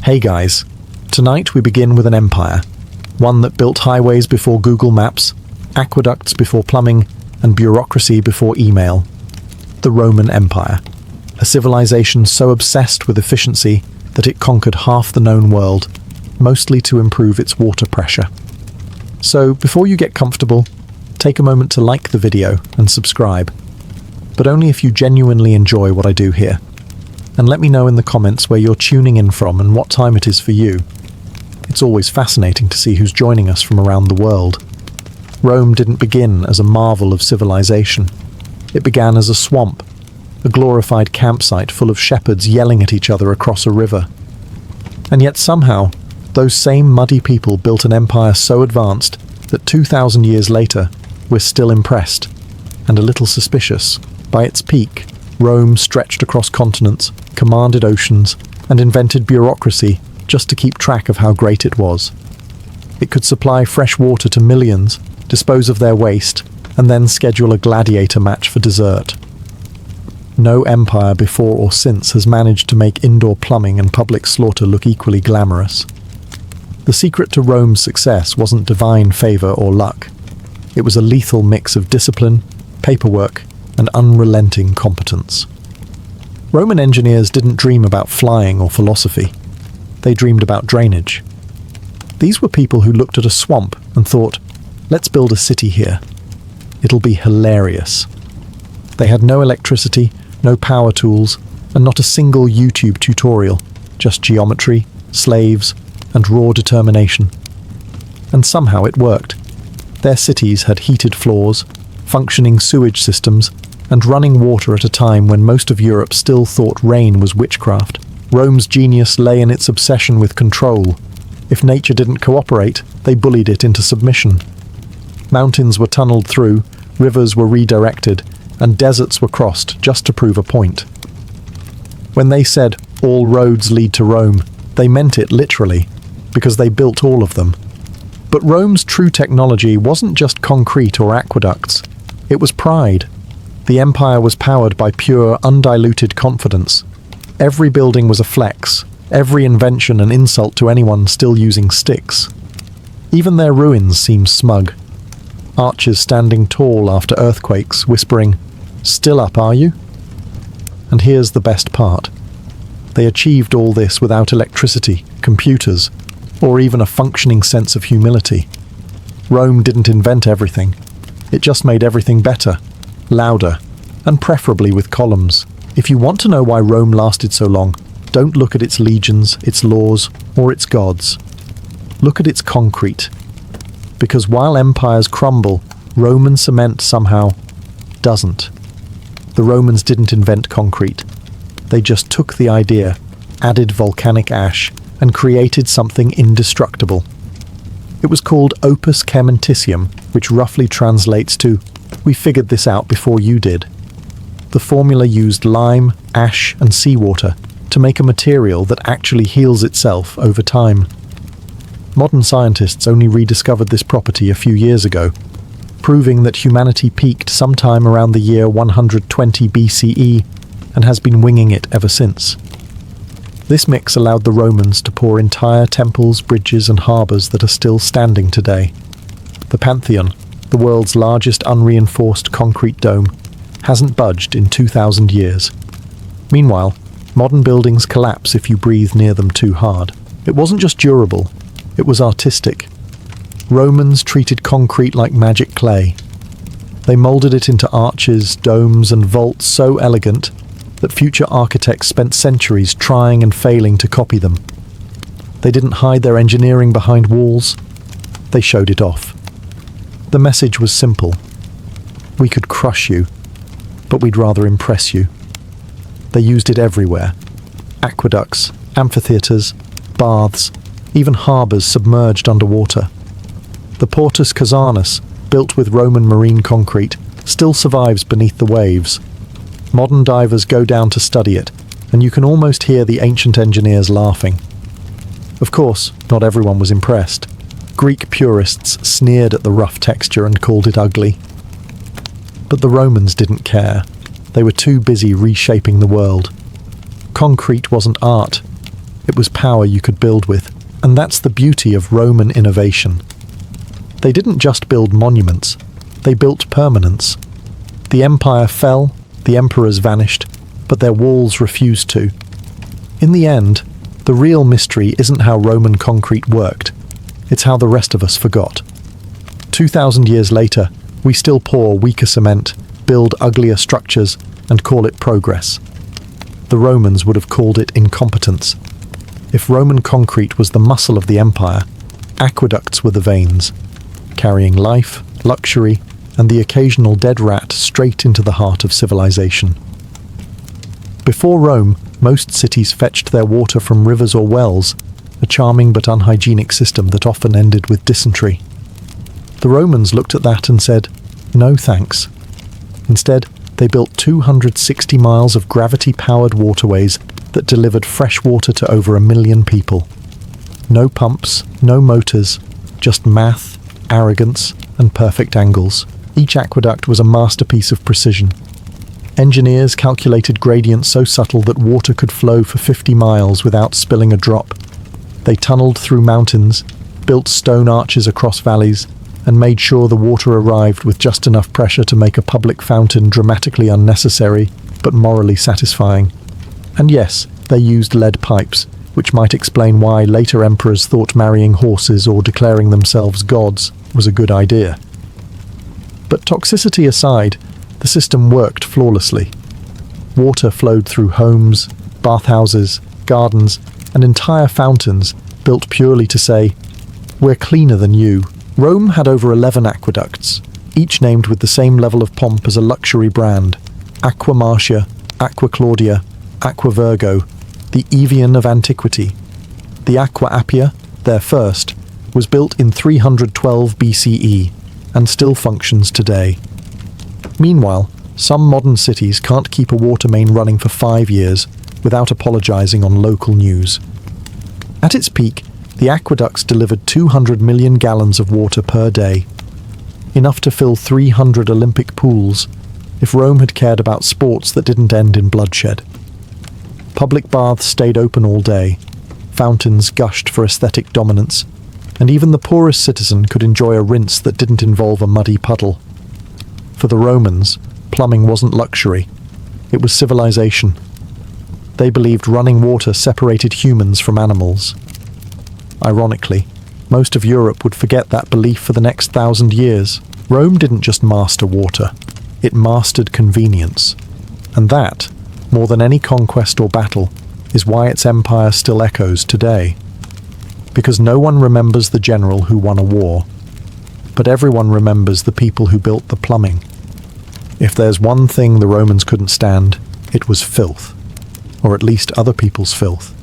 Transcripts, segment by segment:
Hey guys, tonight we begin with an empire, one that built highways before Google Maps, aqueducts before plumbing, and bureaucracy before email. The Roman Empire, a civilization so obsessed with efficiency that it conquered half the known world, mostly to improve its water pressure. So before you get comfortable, take a moment to like the video and subscribe, but only if you genuinely enjoy what I do here. And let me know in the comments where you're tuning in from and what time it is for you. It's always fascinating to see who's joining us from around the world. Rome didn't begin as a marvel of civilization. It began as a swamp, a glorified campsite full of shepherds yelling at each other across a river. And yet somehow, those same muddy people built an empire so advanced that 2,000 years later, we're still impressed, and a little suspicious. By its peak, Rome stretched across continents, commanded oceans, and invented bureaucracy just to keep track of how great it was. It could supply fresh water to millions, dispose of their waste, and then schedule a gladiator match for dessert. No empire before or since has managed to make indoor plumbing and public slaughter look equally glamorous. The secret to Rome's success wasn't divine favor or luck. It was a lethal mix of discipline, paperwork, and unrelenting competence. Roman engineers didn't dream about flying or philosophy. They dreamed about drainage. These were people who looked at a swamp and thought, let's build a city here. It'll be hilarious. They had no electricity, no power tools, and not a single YouTube tutorial, just geometry, slaves, and raw determination. And somehow it worked. Their cities had heated floors, functioning sewage systems, and running water at a time when most of Europe still thought rain was witchcraft. Rome's genius lay in its obsession with control. If nature didn't cooperate, they bullied it into submission. Mountains were tunneled through, rivers were redirected, and deserts were crossed just to prove a point. When they said, all roads lead to Rome, they meant it literally, because they built all of them. But Rome's true technology wasn't just concrete or aqueducts. It was pride. The empire was powered by pure, undiluted confidence. Every building was a flex, every invention an insult to anyone still using sticks. Even their ruins seemed smug. Arches standing tall after earthquakes, whispering, "Still up, are you?" And here's the best part. They achieved all this without electricity, computers, or even a functioning sense of humility. Rome didn't invent everything. It just made everything better, louder, and preferably with columns. If you want to know why Rome lasted so long, don't look at its legions, its laws, or its gods. Look at its concrete. Because while empires crumble, Roman cement somehow doesn't. The Romans didn't invent concrete. They just took the idea, added volcanic ash, and created something indestructible. It was called opus caementitium, which roughly translates to, "We figured this out before you did." The formula used lime, ash, and seawater to make a material that actually heals itself over time. Modern scientists only rediscovered this property a few years ago, proving that humanity peaked sometime around the year 120 BCE and has been winging it ever since. This mix allowed the Romans to pour entire temples, bridges, and harbours that are still standing today. The Pantheon, the world's largest unreinforced concrete dome, hasn't budged in 2,000 years. Meanwhile, modern buildings collapse if you breathe near them too hard. It wasn't just durable, it was artistic. Romans treated concrete like magic clay. They moulded it into arches, domes, and vaults so elegant that future architects spent centuries trying and failing to copy them. They didn't hide their engineering behind walls, they showed it off. The message was simple. We could crush you, but we'd rather impress you. They used it everywhere. Aqueducts, amphitheatres, baths, even harbours submerged underwater. The Portus Casanus, built with Roman marine concrete, still survives beneath the waves. Modern divers go down to study it, and you can almost hear the ancient engineers laughing. Of course, not everyone was impressed. Greek purists sneered at the rough texture and called it ugly. But the Romans didn't care. They were too busy reshaping the world. Concrete wasn't art. It was power you could build with, and that's the beauty of Roman innovation. They didn't just build monuments, they built permanence. The empire fell, the emperors vanished, but their walls refused to. In the end, the real mystery isn't how Roman concrete worked, it's how the rest of us forgot. 2,000 years later, we still pour weaker cement, build uglier structures, and call it progress. The Romans would have called it incompetence. If Roman concrete was the muscle of the empire, aqueducts were the veins, carrying life, luxury, and the occasional dead rat straight into the heart of civilization. Before Rome, most cities fetched their water from rivers or wells, a charming but unhygienic system that often ended with dysentery. The Romans looked at that and said, "No thanks." Instead, they built 260 miles of gravity-powered waterways that delivered fresh water to over 1 million people. No pumps, no motors, just math, arrogance, and perfect angles. Each aqueduct was a masterpiece of precision. Engineers calculated gradients so subtle that water could flow for 50 miles without spilling a drop. They tunneled through mountains, built stone arches across valleys, and made sure the water arrived with just enough pressure to make a public fountain dramatically unnecessary, but morally satisfying. And yes, they used lead pipes, which might explain why later emperors thought marrying horses or declaring themselves gods was a good idea. But toxicity aside, the system worked flawlessly. Water flowed through homes, bathhouses, gardens, and entire fountains built purely to say, "We're cleaner than you." Rome had over 11 aqueducts, each named with the same level of pomp as a luxury brand: Aqua Marcia, Aqua Claudia, Aqua Virgo, the Evian of antiquity. The Aqua Appia, their first, was built in 312 BCE and still functions today. Meanwhile, some modern cities can't keep a water main running for 5 years without apologizing on local news. At its peak, the aqueducts delivered 200 million gallons of water per day, enough to fill 300 Olympic pools if Rome had cared about sports that didn't end in bloodshed. Public baths stayed open all day, fountains gushed for aesthetic dominance, and even the poorest citizen could enjoy a rinse that didn't involve a muddy puddle. For the Romans, plumbing wasn't luxury, it was civilization. They believed running water separated humans from animals. Ironically, most of Europe would forget that belief for the next 1,000 years. Rome didn't just master water, it mastered convenience. And that, more than any conquest or battle, is why its empire still echoes today. Because no one remembers the general who won a war, but everyone remembers the people who built the plumbing. If there's one thing the Romans couldn't stand, it was filth, or at least other people's filth.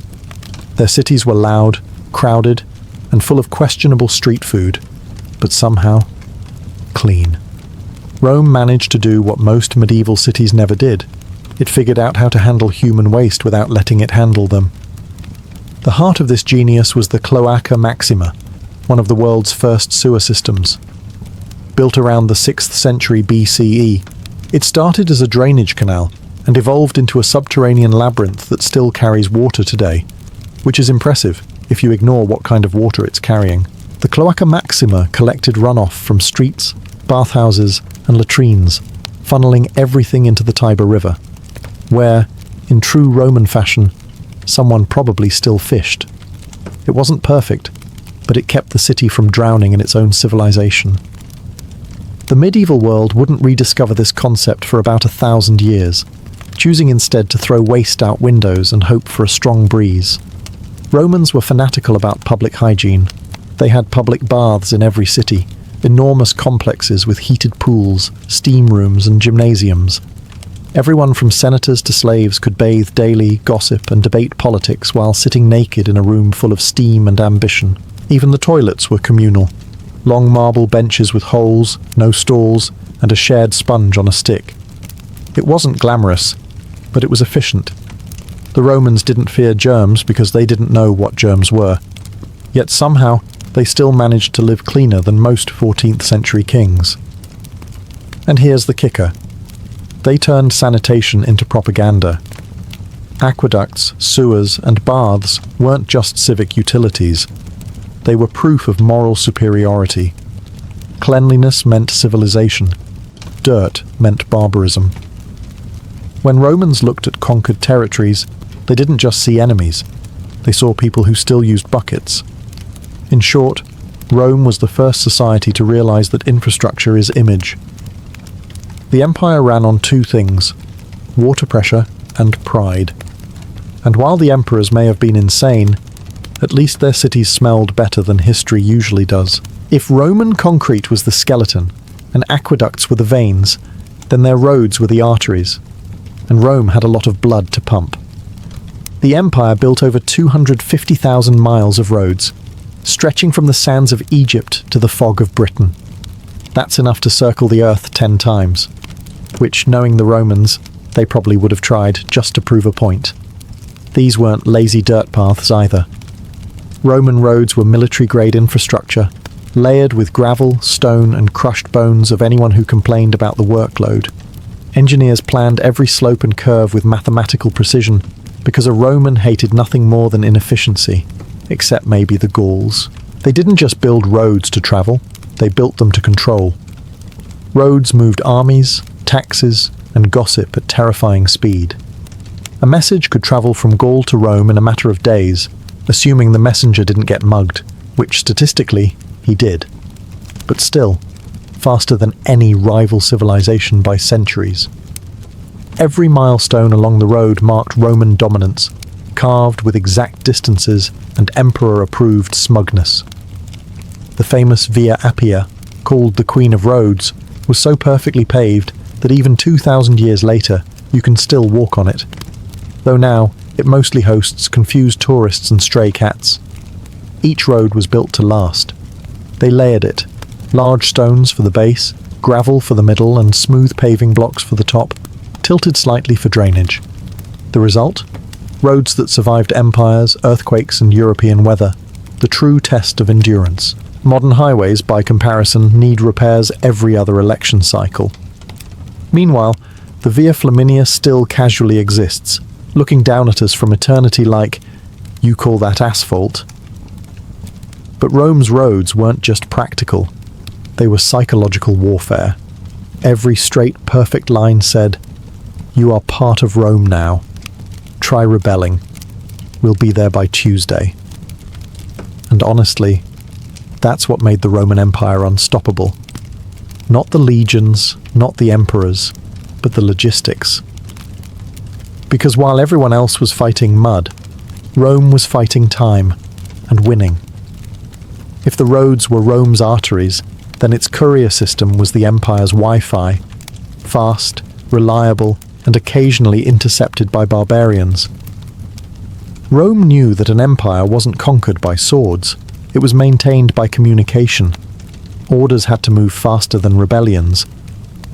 Their cities were loud, crowded, and full of questionable street food, but somehow clean. Rome managed to do what most medieval cities never did. It figured out how to handle human waste without letting it handle them. The heart of this genius was the Cloaca Maxima, one of the world's first sewer systems. Built around the 6th century BCE, it started as a drainage canal and evolved into a subterranean labyrinth that still carries water today, which is impressive if you ignore what kind of water it's carrying. The Cloaca Maxima collected runoff from streets, bathhouses, and latrines, funneling everything into the Tiber River, where, in true Roman fashion, someone probably still fished. It wasn't perfect, but it kept the city from drowning in its own civilization. The medieval world wouldn't rediscover this concept for about 1,000 years, choosing instead to throw waste out windows and hope for a strong breeze. Romans were fanatical about public hygiene. They had public baths in every city, enormous complexes with heated pools, steam rooms, and gymnasiums. Everyone from senators to slaves could bathe daily, gossip, and debate politics while sitting naked in a room full of steam and ambition. Even the toilets were communal. Long marble benches with holes, no stalls, and a shared sponge on a stick. It wasn't glamorous, but it was efficient. The Romans didn't fear germs because they didn't know what germs were. Yet somehow, they still managed to live cleaner than most 14th century kings. And here's the kicker. They turned sanitation into propaganda. Aqueducts, sewers, and baths weren't just civic utilities. They were proof of moral superiority. Cleanliness meant civilization. Dirt meant barbarism. When Romans looked at conquered territories, they didn't just see enemies. They saw people who still used buckets. In short, Rome was the first society to realize that infrastructure is image. The empire ran on two things: water pressure and pride. And while the emperors may have been insane, at least their cities smelled better than history usually does. If Roman concrete was the skeleton, and aqueducts were the veins, then their roads were the arteries, and Rome had a lot of blood to pump. The empire built over 250,000 miles of roads, stretching from the sands of Egypt to the fog of Britain. That's enough to circle the earth 10 times, which, knowing the Romans, they probably would have tried just to prove a point. These weren't lazy dirt paths either. Roman roads were military-grade infrastructure, layered with gravel, stone, and crushed bones of anyone who complained about the workload. Engineers planned every slope and curve with mathematical precision, because a Roman hated nothing more than inefficiency, except maybe the Gauls. They didn't just build roads to travel, they built them to control. Roads moved armies, taxes, and gossip at terrifying speed. A message could travel from Gaul to Rome in a matter of days, assuming the messenger didn't get mugged, which statistically, he did. But still, faster than any rival civilization by centuries. Every milestone along the road marked Roman dominance, carved with exact distances and emperor-approved smugness. The famous Via Appia, called the Queen of Roads, was so perfectly paved that even 2,000 years later, you can still walk on it. Though now, it mostly hosts confused tourists and stray cats. Each road was built to last. They layered it, large stones for the base, gravel for the middle, and smooth paving blocks for the top, tilted slightly for drainage. The result? Roads that survived empires, earthquakes, and European weather, the true test of endurance. Modern highways, by comparison, need repairs every other election cycle. Meanwhile, the Via Flaminia still casually exists, looking down at us from eternity like, "You call that asphalt?" But Rome's roads weren't just practical. They were psychological warfare. Every straight, perfect line said, "You are part of Rome now. Try rebelling. We'll be there by Tuesday." And honestly, that's what made the Roman Empire unstoppable. Not the legions, not the emperors, but the logistics. Because while everyone else was fighting mud, Rome was fighting time and winning. If the roads were Rome's arteries, then its courier system was the empire's Wi-Fi, fast, reliable, and occasionally intercepted by barbarians. Rome knew that an empire wasn't conquered by swords, it was maintained by communication. Orders had to move faster than rebellions.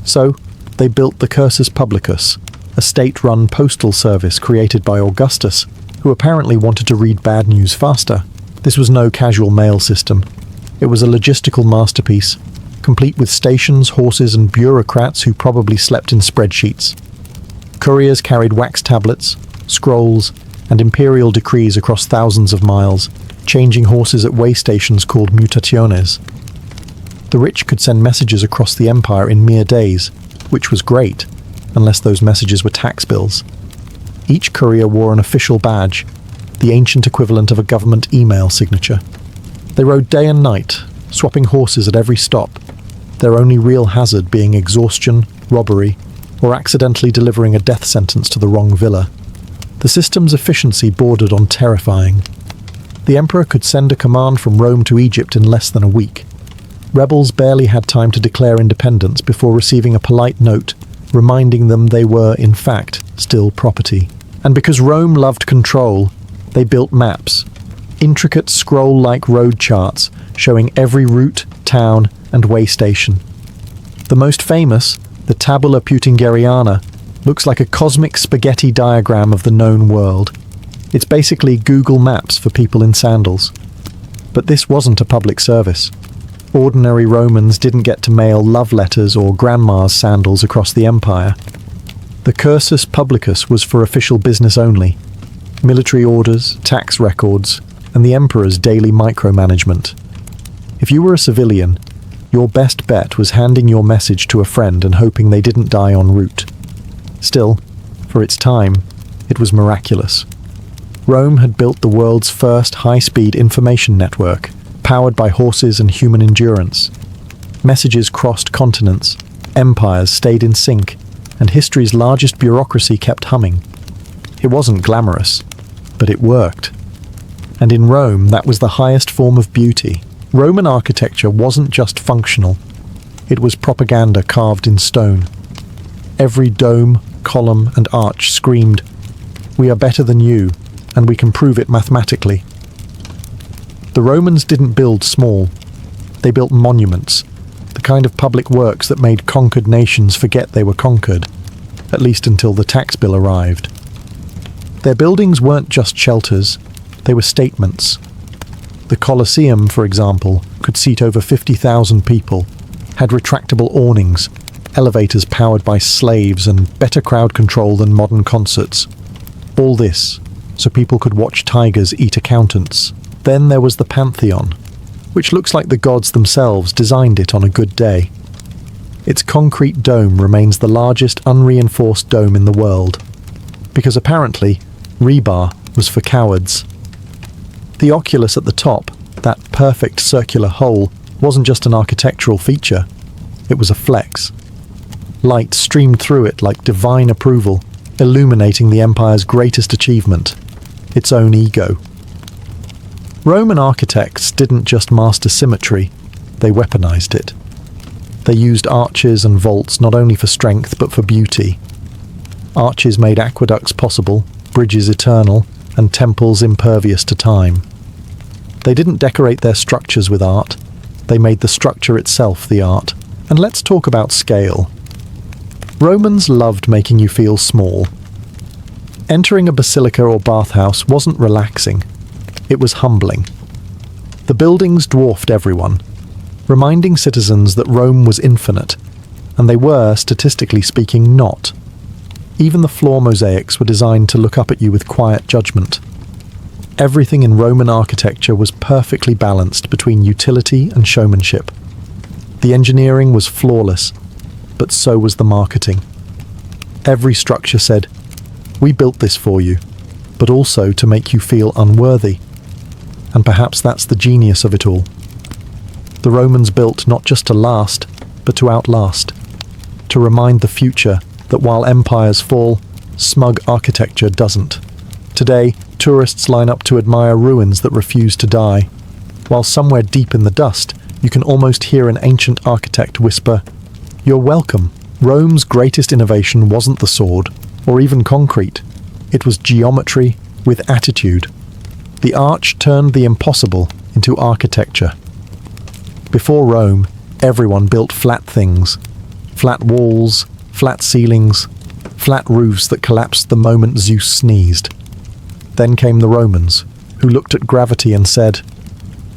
So, they built the Cursus Publicus, a state-run postal service created by Augustus, who apparently wanted to read bad news faster. This was no casual mail system. It was a logistical masterpiece, complete with stations, horses, and bureaucrats who probably slept in spreadsheets. Couriers carried wax tablets, scrolls, and imperial decrees across thousands of miles, changing horses at way stations called mutationes. The rich could send messages across the empire in mere days, which was great, unless those messages were tax bills. Each courier wore an official badge, the ancient equivalent of a government email signature. They rode day and night, swapping horses at every stop, their only real hazard being exhaustion, robbery, or accidentally delivering a death sentence to the wrong villa. The system's efficiency bordered on terrifying. The emperor could send a command from Rome to Egypt in less than a week. Rebels barely had time to declare independence before receiving a polite note reminding them they were, in fact, still property. And because Rome loved control, they built maps, intricate scroll-like road charts showing every route, town, and way station. The most famous, the Tabula Peutingeriana, looks like a cosmic spaghetti diagram of the known world. It's basically Google Maps for people in sandals. But this wasn't a public service. Ordinary Romans didn't get to mail love letters or grandma's sandals across the empire. The cursus publicus was for official business only. Military orders, tax records, and the emperor's daily micromanagement. If you were a civilian, your best bet was handing your message to a friend and hoping they didn't die en route. Still, for its time, it was miraculous. Rome had built the world's first high-speed information network, powered by horses and human endurance. Messages crossed continents, empires stayed in sync, and history's largest bureaucracy kept humming. It wasn't glamorous, but it worked. And in Rome, that was the highest form of beauty. Roman architecture wasn't just functional, it was propaganda carved in stone. Every dome, column, and arch screamed, "We are better than you, and we can prove it mathematically." The Romans didn't build small, they built monuments, the kind of public works that made conquered nations forget they were conquered, at least until the tax bill arrived. Their buildings weren't just shelters, they were statements. The Colosseum, for example, could seat over 50,000 people, had retractable awnings, elevators powered by slaves, and better crowd control than modern concerts. All this, so people could watch tigers eat accountants. Then there was the Pantheon, which looks like the gods themselves designed it on a good day. Its concrete dome remains the largest unreinforced dome in the world, because apparently rebar was for cowards. The oculus at the top, that perfect circular hole, wasn't just an architectural feature, it was a flex. Light streamed through it like divine approval, illuminating the empire's greatest achievement, its own ego. Roman architects didn't just master symmetry, they weaponized it. They used arches and vaults not only for strength but for beauty. Arches made aqueducts possible, bridges eternal, and temples impervious to time. They didn't decorate their structures with art, they made the structure itself the art. And let's talk about scale. Romans loved making you feel small. Entering a basilica or bathhouse wasn't relaxing, it was humbling. The buildings dwarfed everyone, reminding citizens that Rome was infinite, and they were, statistically speaking, not. Even the floor mosaics were designed to look up at you with quiet judgment. Everything in Roman architecture was perfectly balanced between utility and showmanship. The engineering was flawless, but so was the marketing. Every structure said, "We built this for you, but also to make you feel unworthy." And perhaps that's the genius of it all. The Romans built not just to last, but to outlast. To remind the future that while empires fall, smug architecture doesn't. Today, tourists line up to admire ruins that refuse to die, while somewhere deep in the dust, you can almost hear an ancient architect whisper, "You're welcome." Rome's greatest innovation wasn't the sword, or even concrete. It was geometry with attitude. The arch turned the impossible into architecture. Before Rome, everyone built flat things. Flat walls, flat ceilings, flat roofs that collapsed the moment Zeus sneezed. Then came the Romans, who looked at gravity and said,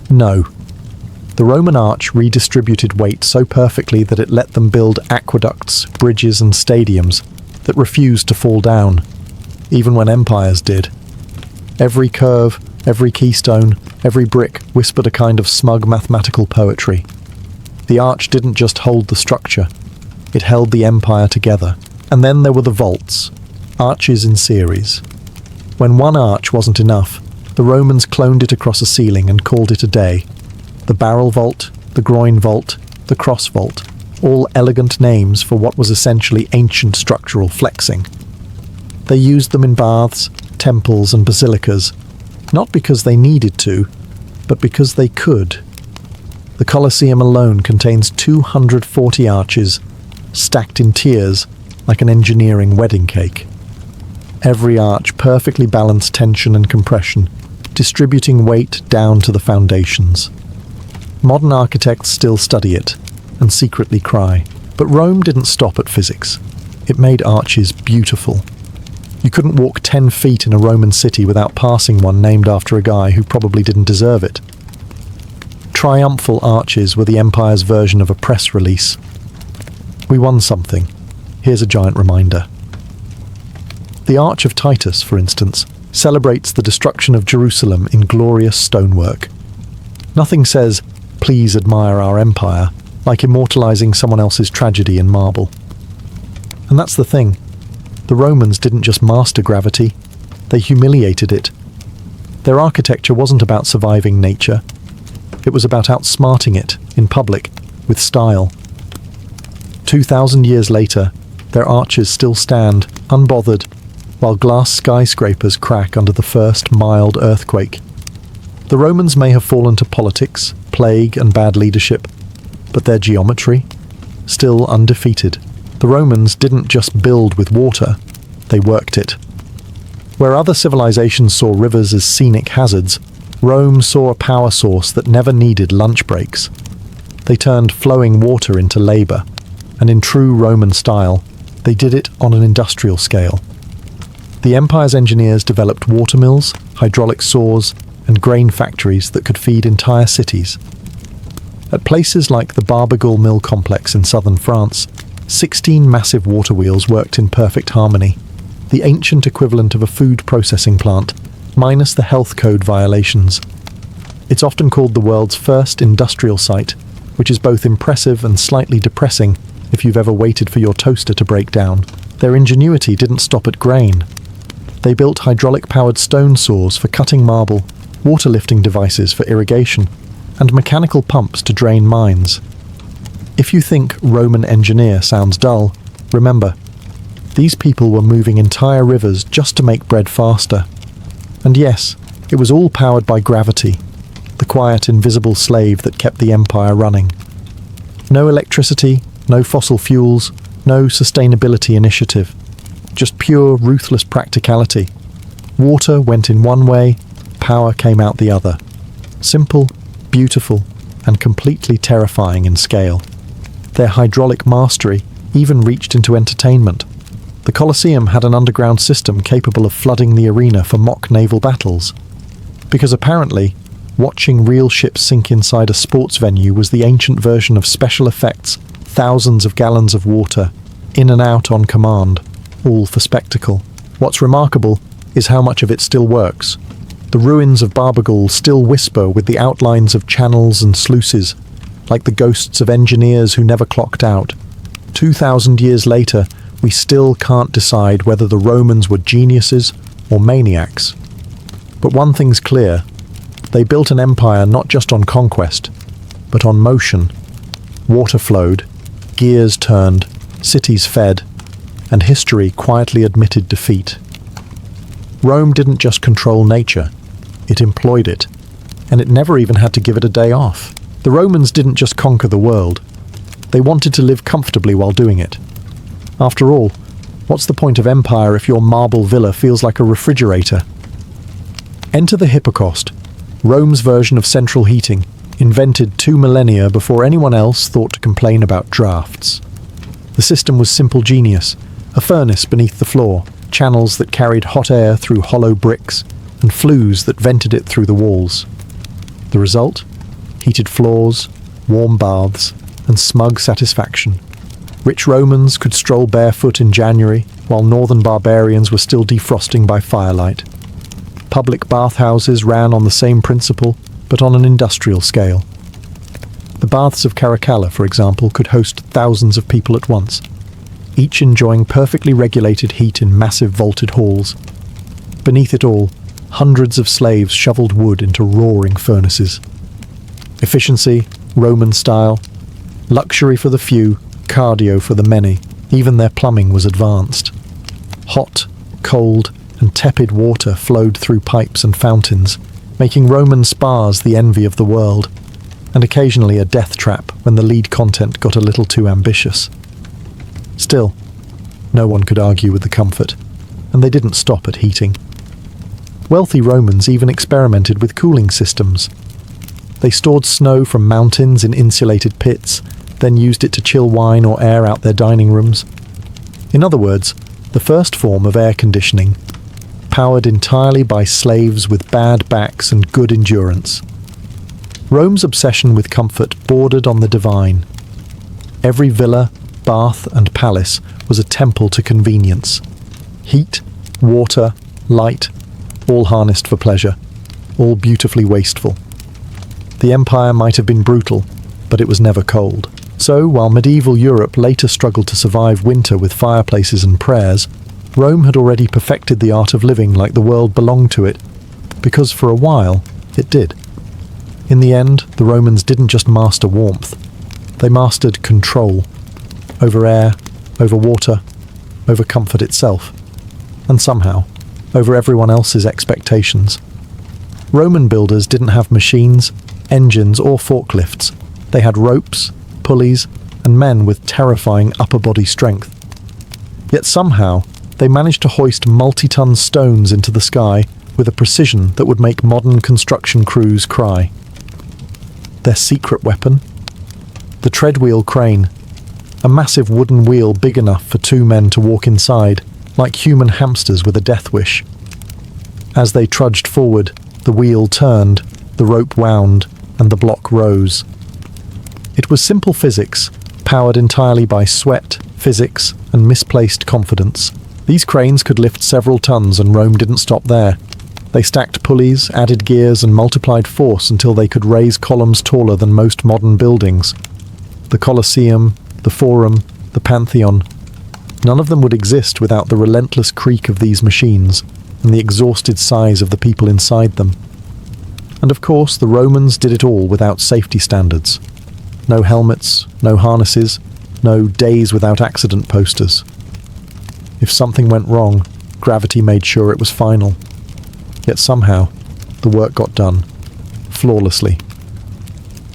"No." The Roman arch redistributed weight so perfectly that it let them build aqueducts, bridges, and stadiums that refused to fall down, even when empires did. Every curve, every keystone, every brick whispered a kind of smug mathematical poetry. The arch didn't just hold the structure, it held the empire together. And then there were the vaults, arches in series. When one arch wasn't enough, the Romans cloned it across a ceiling and called it a day. The barrel vault, the groin vault, the cross vault, all elegant names for what was essentially ancient structural flexing. They used them in baths, temples, and basilicas, not because they needed to, but because they could. The Colosseum alone contains 240 arches, stacked in tiers like an engineering wedding cake. Every arch perfectly balanced tension and compression, distributing weight down to the foundations. Modern architects still study it, and secretly cry. But Rome didn't stop at physics. It made arches beautiful. You couldn't walk 10 feet in a Roman city without passing one named after a guy who probably didn't deserve it. Triumphal arches were the empire's version of a press release. We won something. Here's a giant reminder. The Arch of Titus, for instance, celebrates the destruction of Jerusalem in glorious stonework. Nothing says, "Please admire our empire," like immortalizing someone else's tragedy in marble. And that's the thing. The Romans didn't just master gravity, they humiliated it. Their architecture wasn't about surviving nature. It was about outsmarting it, in public, with style. 2,000 years later, their arches still stand, unbothered, while glass skyscrapers crack under the first mild earthquake. The Romans may have fallen to politics, plague, and bad leadership, but their geometry? Still undefeated. The Romans didn't just build with water, they worked it. Where other civilizations saw rivers as scenic hazards, Rome saw a power source that never needed lunch breaks. They turned flowing water into labor, and in true Roman style, they did it on an industrial scale. The empire's engineers developed watermills, hydraulic saws, and grain factories that could feed entire cities. At places like the Barbagul mill complex in southern France, 16 massive water wheels worked in perfect harmony, the ancient equivalent of a food processing plant, minus the health code violations. It's often called the world's first industrial site, which is both impressive and slightly depressing if you've ever waited for your toaster to break down. Their ingenuity didn't stop at grain. They built hydraulic-powered stone saws for cutting marble, water lifting devices for irrigation, and mechanical pumps to drain mines. If you think Roman engineer sounds dull, remember, these people were moving entire rivers just to make bread faster. And yes, it was all powered by gravity, the quiet, invisible slave that kept the empire running. No electricity, no fossil fuels, no sustainability initiative. Just pure, ruthless practicality. Water went in one way, power came out the other. Simple, beautiful, and completely terrifying in scale. Their hydraulic mastery even reached into entertainment. The Colosseum had an underground system capable of flooding the arena for mock naval battles. Because apparently, watching real ships sink inside a sports venue was the ancient version of special effects, thousands of gallons of water, in and out on command, all for spectacle. What's remarkable is how much of it still works. The ruins of Barbagul still whisper with the outlines of channels and sluices, like the ghosts of engineers who never clocked out. 2,000 years later, we still can't decide whether the Romans were geniuses or maniacs. But one thing's clear, they built an empire not just on conquest, but on motion. Water flowed, gears turned, cities fed, and history quietly admitted defeat. Rome didn't just control nature, it employed it, and it never even had to give it a day off. The Romans didn't just conquer the world, they wanted to live comfortably while doing it. After all, what's the point of empire if your marble villa feels like a refrigerator? Enter the Hippocaust, Rome's version of central heating, invented 2 millennia before anyone else thought to complain about drafts. The system was simple genius, a furnace beneath the floor, channels that carried hot air through hollow bricks, and flues that vented it through the walls. The result? Heated floors, warm baths, and smug satisfaction. Rich Romans could stroll barefoot in January, while northern barbarians were still defrosting by firelight. Public bathhouses ran on the same principle, but on an industrial scale. The baths of Caracalla, for example, could host thousands of people at once, each enjoying perfectly regulated heat in massive vaulted halls. Beneath it all, hundreds of slaves shoveled wood into roaring furnaces. Efficiency, Roman style, luxury for the few, cardio for the many. Even their plumbing was advanced. Hot, cold, and tepid water flowed through pipes and fountains, making Roman spas the envy of the world, and occasionally a death trap when the lead content got a little too ambitious. Still, no one could argue with the comfort, and they didn't stop at heating. Wealthy Romans even experimented with cooling systems. They stored snow from mountains in insulated pits, then used it to chill wine or air out their dining rooms. In other words, the first form of air conditioning, powered entirely by slaves with bad backs and good endurance. Rome's obsession with comfort bordered on the divine. Every villa, bath, and palace was a temple to convenience. Heat, Water, light, all harnessed for pleasure, all beautifully wasteful. The empire might have been brutal, but it was never cold. So, while medieval Europe later struggled to survive winter with fireplaces and prayers, Rome had already perfected the art of living like the world belonged to it, because for a while, it did. In the end, the Romans didn't just master warmth. They mastered control, over air, over water, over comfort itself, and somehow, over everyone else's expectations. Roman builders didn't have machines, engines, or forklifts. They had ropes, pulleys, and men with terrifying upper body strength. Yet somehow, they managed to hoist multi-ton stones into the sky with a precision that would make modern construction crews cry. Their secret weapon? The treadwheel crane, a massive wooden wheel big enough for two men to walk inside, like human hamsters with a death wish. As they trudged forward, the wheel turned, the rope wound, and the block rose. It was simple physics, powered entirely by sweat, physics, and misplaced confidence. These cranes could lift several tons, and Rome didn't stop there. They stacked pulleys, added gears, and multiplied force until they could raise columns taller than most modern buildings. The Colosseum, the Forum, the Pantheon. None of them would exist without the relentless creak of these machines and the exhausted sighs of the people inside them. And of course, the Romans did it all without safety standards. No helmets, no harnesses, no days without accident posters. If something went wrong, gravity made sure it was final. Yet somehow, the work got done, flawlessly.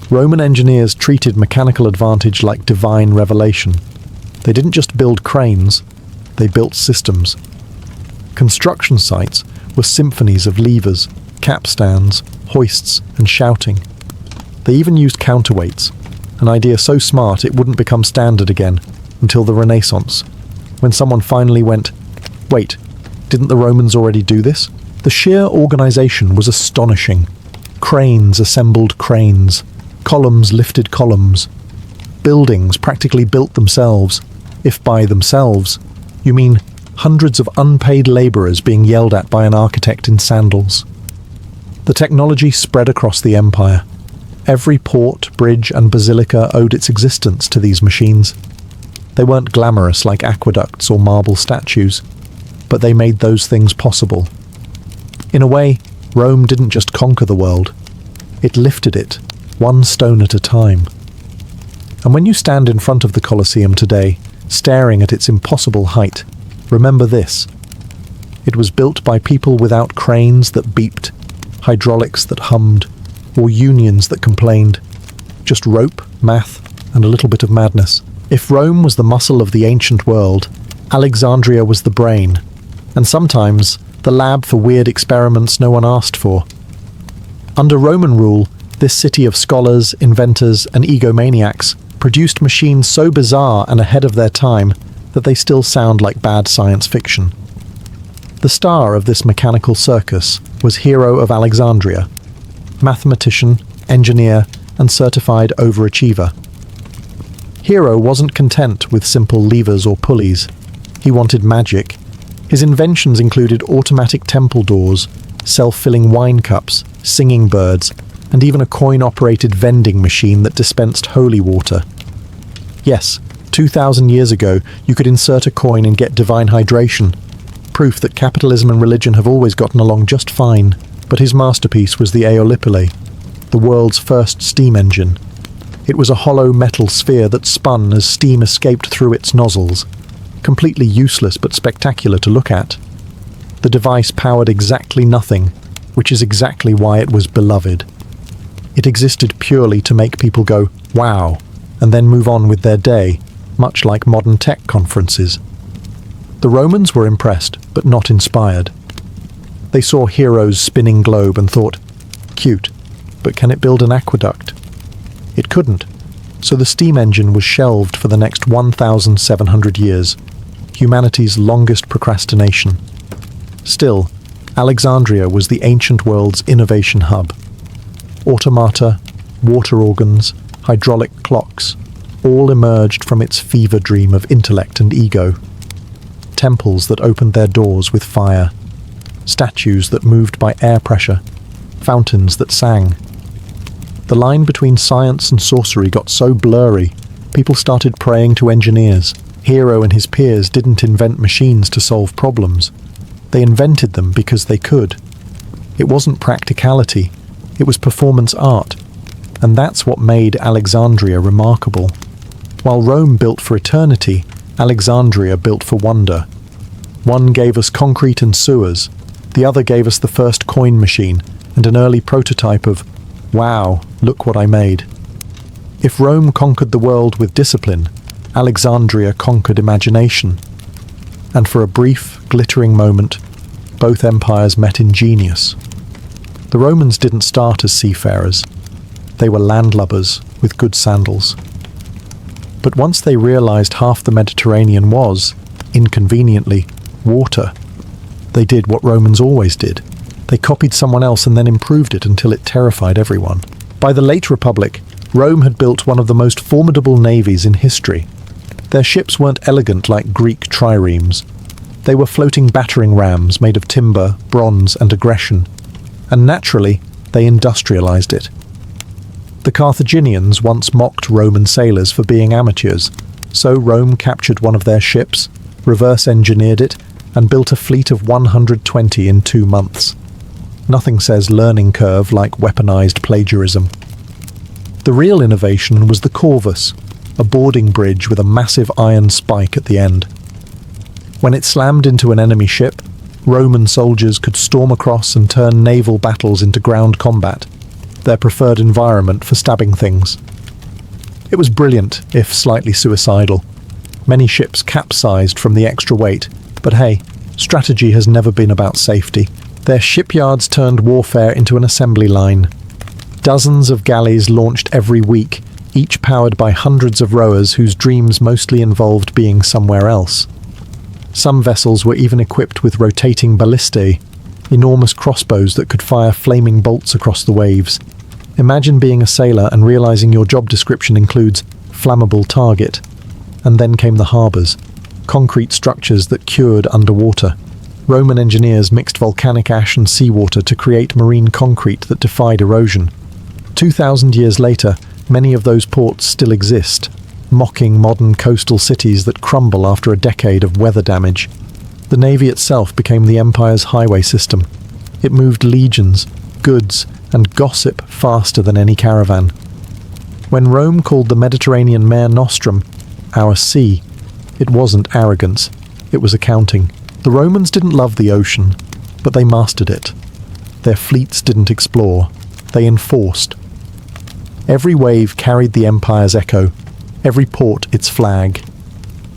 Roman engineers treated mechanical advantage like divine revelation. They didn't just build cranes, they built systems. Construction sites were symphonies of levers, capstans, hoists, and shouting. They even used counterweights, an idea so smart it wouldn't become standard again until the Renaissance, when someone finally went, "Wait, didn't the Romans already do this?" The sheer organization was astonishing. Cranes assembled cranes. Columns lifted columns. Buildings practically built themselves, if by themselves you mean hundreds of unpaid laborers being yelled at by an architect in sandals. The technology spread across the empire. Every port, bridge, and basilica owed its existence to these machines. They weren't glamorous like aqueducts or marble statues, but they made those things possible. In a way, Rome didn't just conquer the world. It lifted it, one stone at a time. And when you stand in front of the Colosseum today, staring at its impossible height, remember this. It was built by people without cranes that beeped, hydraulics that hummed, or unions that complained. Just rope, math, and a little bit of madness. If Rome was the muscle of the ancient world, Alexandria was the brain, and sometimes the lab for weird experiments no one asked for. Under Roman rule, this city of scholars, inventors, and egomaniacs produced machines so bizarre and ahead of their time that they still sound like bad science fiction. The star of this mechanical circus was Hero of Alexandria, mathematician, engineer, and certified overachiever. Hero wasn't content with simple levers or pulleys. He wanted magic. His inventions included automatic temple doors, self-filling wine cups, singing birds, and even a coin-operated vending machine that dispensed holy water. Yes, 2,000 years ago, you could insert a coin and get divine hydration, proof that capitalism and religion have always gotten along just fine. But his masterpiece was the Aeolipile, the world's first steam engine. It was a hollow metal sphere that spun as steam escaped through its nozzles. Completely useless but spectacular to look at. The device powered exactly nothing, which is exactly why it was beloved. It existed purely to make people go, "Wow," and then move on with their day, much like modern tech conferences. The Romans were impressed, but not inspired. They saw Hero's spinning globe and thought, "Cute, but can it build an aqueduct?" It couldn't, so the steam engine was shelved for the next 1,700 years, humanity's longest procrastination. Still, Alexandria was the ancient world's innovation hub. Automata, water organs, hydraulic clocks, all emerged from its fever dream of intellect and ego. temples that opened their doors with fire, statues that moved by air pressure, fountains that sang. The line between science and sorcery got so blurry, people started praying to engineers. Hero and his peers didn't invent machines to solve problems. They invented them because they could. It wasn't practicality, it was performance art. And that's what made Alexandria remarkable. While Rome built for eternity, Alexandria built for wonder. One gave us concrete and sewers, the other gave us the first coin machine and an early prototype of, wow, look what I made. If Rome conquered the world with discipline, Alexandria conquered imagination. And for a brief, glittering moment, both empires met in genius. The Romans didn't start as seafarers. They were landlubbers with good sandals. But once they realized half the Mediterranean was, inconveniently, water, they did what Romans always did. They copied someone else and then improved it until it terrified everyone. By the late Republic, Rome had built one of the most formidable navies in history. Their ships weren't elegant like Greek triremes. They were floating battering rams made of timber, bronze, and aggression. And naturally, they industrialized it. The Carthaginians once mocked Roman sailors for being amateurs, so Rome captured one of their ships, reverse-engineered it, and built a fleet of 120 in 2 months. Nothing says learning curve like weaponized plagiarism. The real innovation was the corvus, a boarding bridge with a massive iron spike at the end. When it slammed into an enemy ship, Roman soldiers could storm across and turn naval battles into ground combat, their preferred environment for stabbing things. It was brilliant, if slightly suicidal. Many ships capsized from the extra weight, but hey, strategy has never been about safety. Their shipyards turned warfare into an assembly line. Dozens of galleys launched every week, each powered by hundreds of rowers whose dreams mostly involved being somewhere else. Some vessels were even equipped with rotating ballistae, enormous crossbows that could fire flaming bolts across the waves. Imagine being a sailor and realizing your job description includes flammable target. And then came the harbours, concrete structures that cured underwater. Roman engineers mixed volcanic ash and seawater to create marine concrete that defied erosion. 2,000 years later, many of those ports still exist, mocking modern coastal cities that crumble after a decade of weather damage. The navy itself became the empire's highway system. It moved legions, goods, and gossip faster than any caravan. When Rome called the Mediterranean Mare Nostrum our sea, it wasn't arrogance, it was accounting. The Romans didn't love the ocean, but they mastered it. Their fleets didn't explore, they enforced. Every wave carried the empire's echo, every port its flag.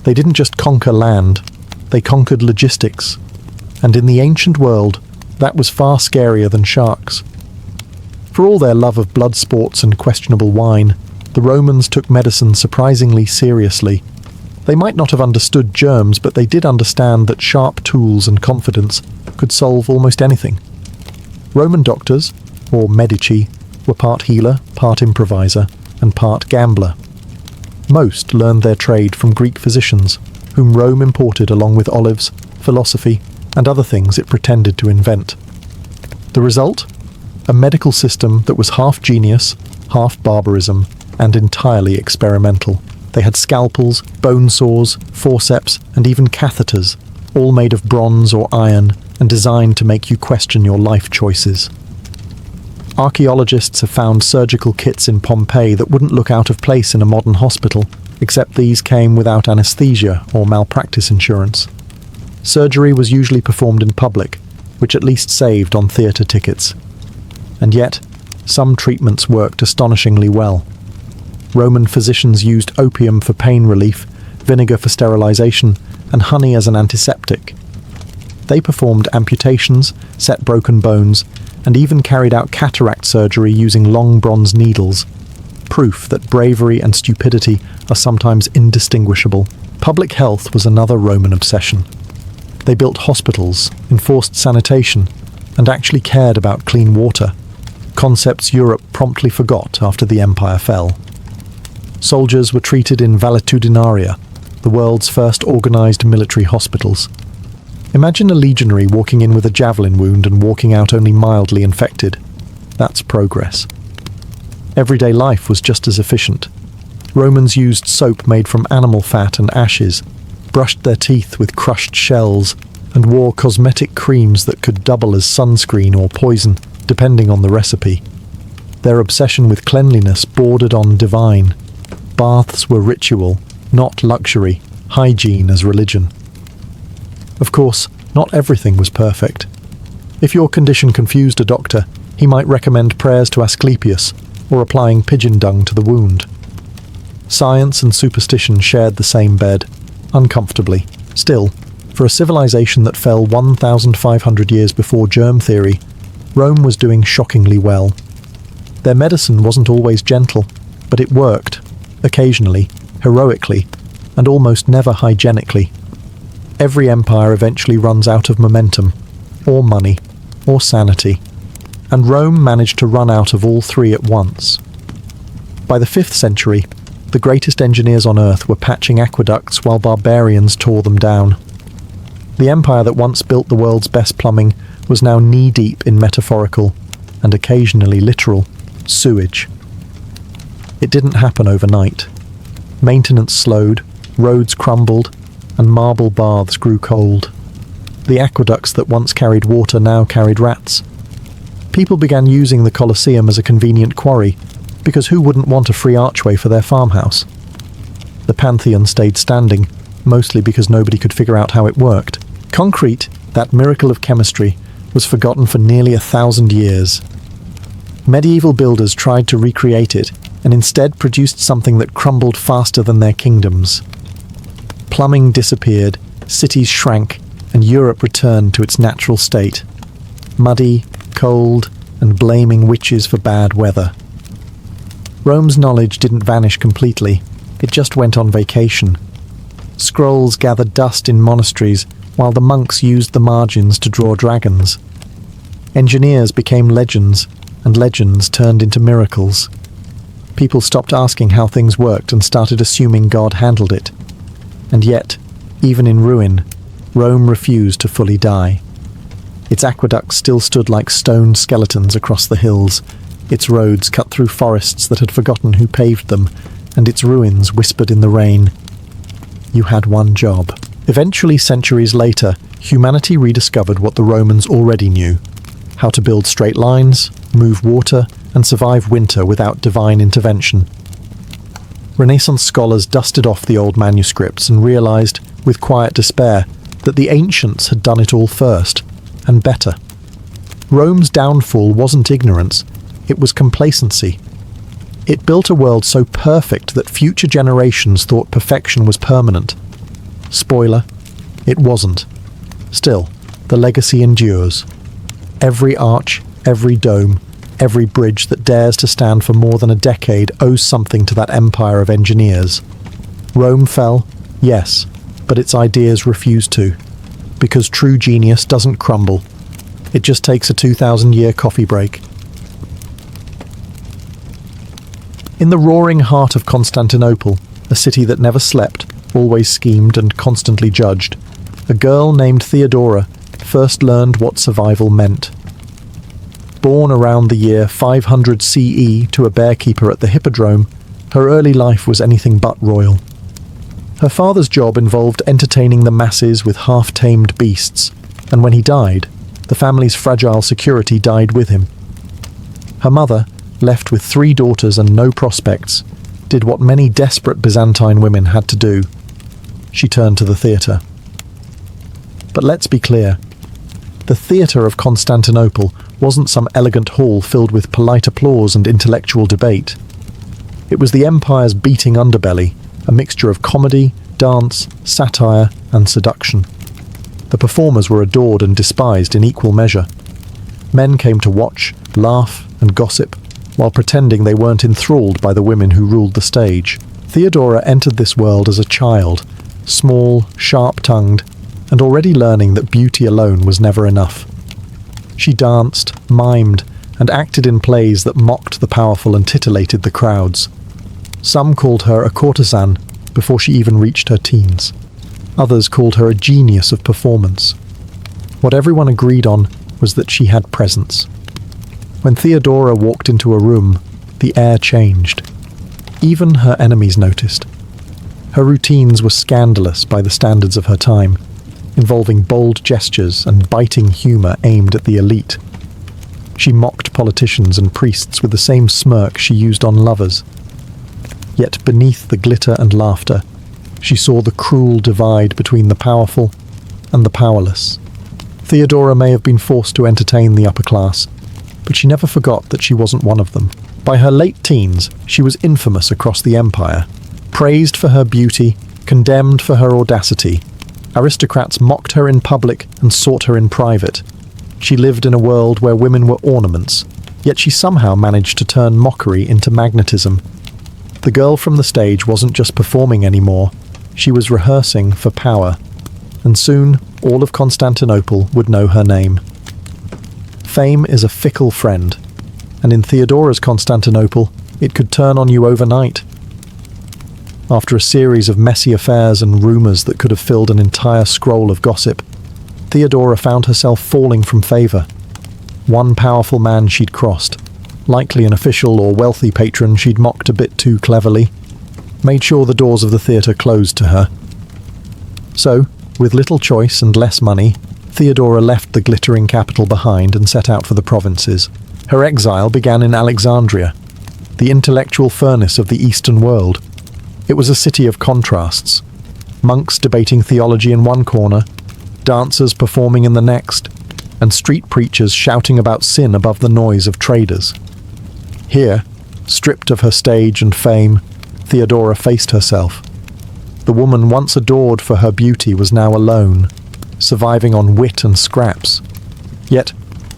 They didn't just conquer land, they conquered logistics. And in the ancient world, that was far scarier than sharks. For all their love of blood sports and questionable wine, the Romans took medicine surprisingly seriously. They might not have understood germs, but they did understand that sharp tools and confidence could solve almost anything. Roman doctors, or medici, were part healer, part improviser, and part gambler. Most learned their trade from Greek physicians, whom Rome imported along with olives, philosophy, and other things it pretended to invent. The result? A medical system that was half genius, half barbarism, and entirely experimental. They had scalpels, bone saws, forceps, and even catheters, all made of bronze or iron and designed to make you question your life choices. Archaeologists have found surgical kits in Pompeii that wouldn't look out of place in a modern hospital, except these came without anesthesia or malpractice insurance. Surgery was usually performed in public, which at least saved on theatre tickets. And yet, some treatments worked astonishingly well. Roman physicians used opium for pain relief, vinegar for sterilization, and honey as an antiseptic. They performed amputations, set broken bones, and even carried out cataract surgery using long bronze needles, proof that bravery and stupidity are sometimes indistinguishable. Public health was another Roman obsession. They built hospitals, enforced sanitation, and actually cared about clean water, concepts Europe promptly forgot after the empire fell. Soldiers were treated in valetudinaria, the world's first organised military hospitals. Imagine a legionary walking in with a javelin wound and walking out only mildly infected. That's progress. Everyday life was just as efficient. Romans used soap made from animal fat and ashes, brushed their teeth with crushed shells, and wore cosmetic creams that could double as sunscreen or poison, depending on the recipe. Their obsession with cleanliness bordered on divine. Baths were ritual, not luxury, hygiene as religion. Of course, not everything was perfect. If your condition confused a doctor, he might recommend prayers to Asclepius or applying pigeon dung to the wound. Science and superstition shared the same bed, uncomfortably. Still, for a civilization that fell 1,500 years before germ theory, Rome was doing shockingly well. Their medicine wasn't always gentle, but it worked, occasionally, heroically, and almost never hygienically. Every empire eventually runs out of momentum, or money, or sanity, and Rome managed to run out of all three at once. By the 5th century, the greatest engineers on earth were patching aqueducts while barbarians tore them down. The empire that once built the world's best plumbing was now knee-deep in metaphorical, and occasionally literal, sewage. It didn't happen overnight. Maintenance slowed, roads crumbled, and marble baths grew cold. The aqueducts that once carried water now carried rats. People began using the Colosseum as a convenient quarry, because who wouldn't want a free archway for their farmhouse? The Pantheon stayed standing, mostly because nobody could figure out how it worked. Concrete, that miracle of chemistry, was forgotten for nearly 1,000 years. Medieval builders tried to recreate it, and instead produced something that crumbled faster than their kingdoms. Plumbing disappeared, cities shrank, and Europe returned to its natural state. Muddy, cold, and blaming witches for bad weather. Rome's knowledge didn't vanish completely, it just went on vacation. Scrolls gathered dust in monasteries, while the monks used the margins to draw dragons. Engineers became legends, and legends turned into miracles. People stopped asking how things worked and started assuming God handled it. And yet, even in ruin, Rome refused to fully die. Its aqueducts still stood like stone skeletons across the hills, its roads cut through forests that had forgotten who paved them, and its ruins whispered in the rain. You had one job. Eventually, centuries later, humanity rediscovered what the Romans already knew: how to build straight lines, move water, and survive winter without divine intervention. Renaissance scholars dusted off the old manuscripts and realized, with quiet despair, that the ancients had done it all first, and better. Rome's downfall wasn't ignorance, it was complacency. It built a world so perfect that future generations thought perfection was permanent. Spoiler, it wasn't. Still, the legacy endures. Every arch, every dome, every bridge that dares to stand for more than a decade owes something to that empire of engineers. Rome fell, yes, but its ideas refused to. Because true genius doesn't crumble. It just takes a 2,000-year coffee break. In the roaring heart of Constantinople, a city that never slept, always schemed and constantly judged, a girl named Theodora first learned what survival meant. Born around the year 500 CE to a bearkeeper at the Hippodrome, her early life was anything but royal. Her father's job involved entertaining the masses with half-tamed beasts, and when he died, the family's fragile security died with him. Her mother, left with 3 daughters and no prospects, did what many desperate Byzantine women had to do. She turned to the theatre. But let's be clear. The theatre of Constantinople wasn't some elegant hall filled with polite applause and intellectual debate. It was the empire's beating underbelly, a mixture of comedy, dance, satire, and seduction. The performers were adored and despised in equal measure. Men came to watch, laugh, and gossip, while pretending they weren't enthralled by the women who ruled the stage. Theodora entered this world as a child, small, sharp-tongued, and already learning that beauty alone was never enough. She danced, mimed, and acted in plays that mocked the powerful and titillated the crowds. Some called her a courtesan, before she even reached her teens. Others called her a genius of performance. What everyone agreed on was that she had presence. When Theodora walked into a room, the air changed. Even her enemies noticed. Her routines were scandalous by the standards of her time, involving bold gestures and biting humour aimed at the elite. She mocked politicians and priests with the same smirk she used on lovers. Yet beneath the glitter and laughter, she saw the cruel divide between the powerful and the powerless. Theodora may have been forced to entertain the upper class, but she never forgot that she wasn't one of them. By her late teens, she was infamous across the empire, praised for her beauty, condemned for her audacity. Aristocrats mocked her in public and sought her in private. She lived in a world where women were ornaments, yet she somehow managed to turn mockery into magnetism. The girl from the stage wasn't just performing anymore, she was rehearsing for power, and soon all of Constantinople would know her name. Fame is a fickle friend, and in Theodora's Constantinople, it could turn on you overnight. After a series of messy affairs and rumours that could have filled an entire scroll of gossip, Theodora found herself falling from favour. One powerful man she'd crossed, likely an official or wealthy patron she'd mocked a bit too cleverly, made sure the doors of the theatre closed to her. So, with little choice and less money, Theodora left the glittering capital behind and set out for the provinces. Her exile began in Alexandria, the intellectual furnace of the Eastern world. It was a city of contrasts. Monks debating theology in one corner, dancers performing in the next, and street preachers shouting about sin above the noise of traders. Here, stripped of her stage and fame, Theodora faced herself. The woman once adored for her beauty was now alone, surviving on wit and scraps. Yet,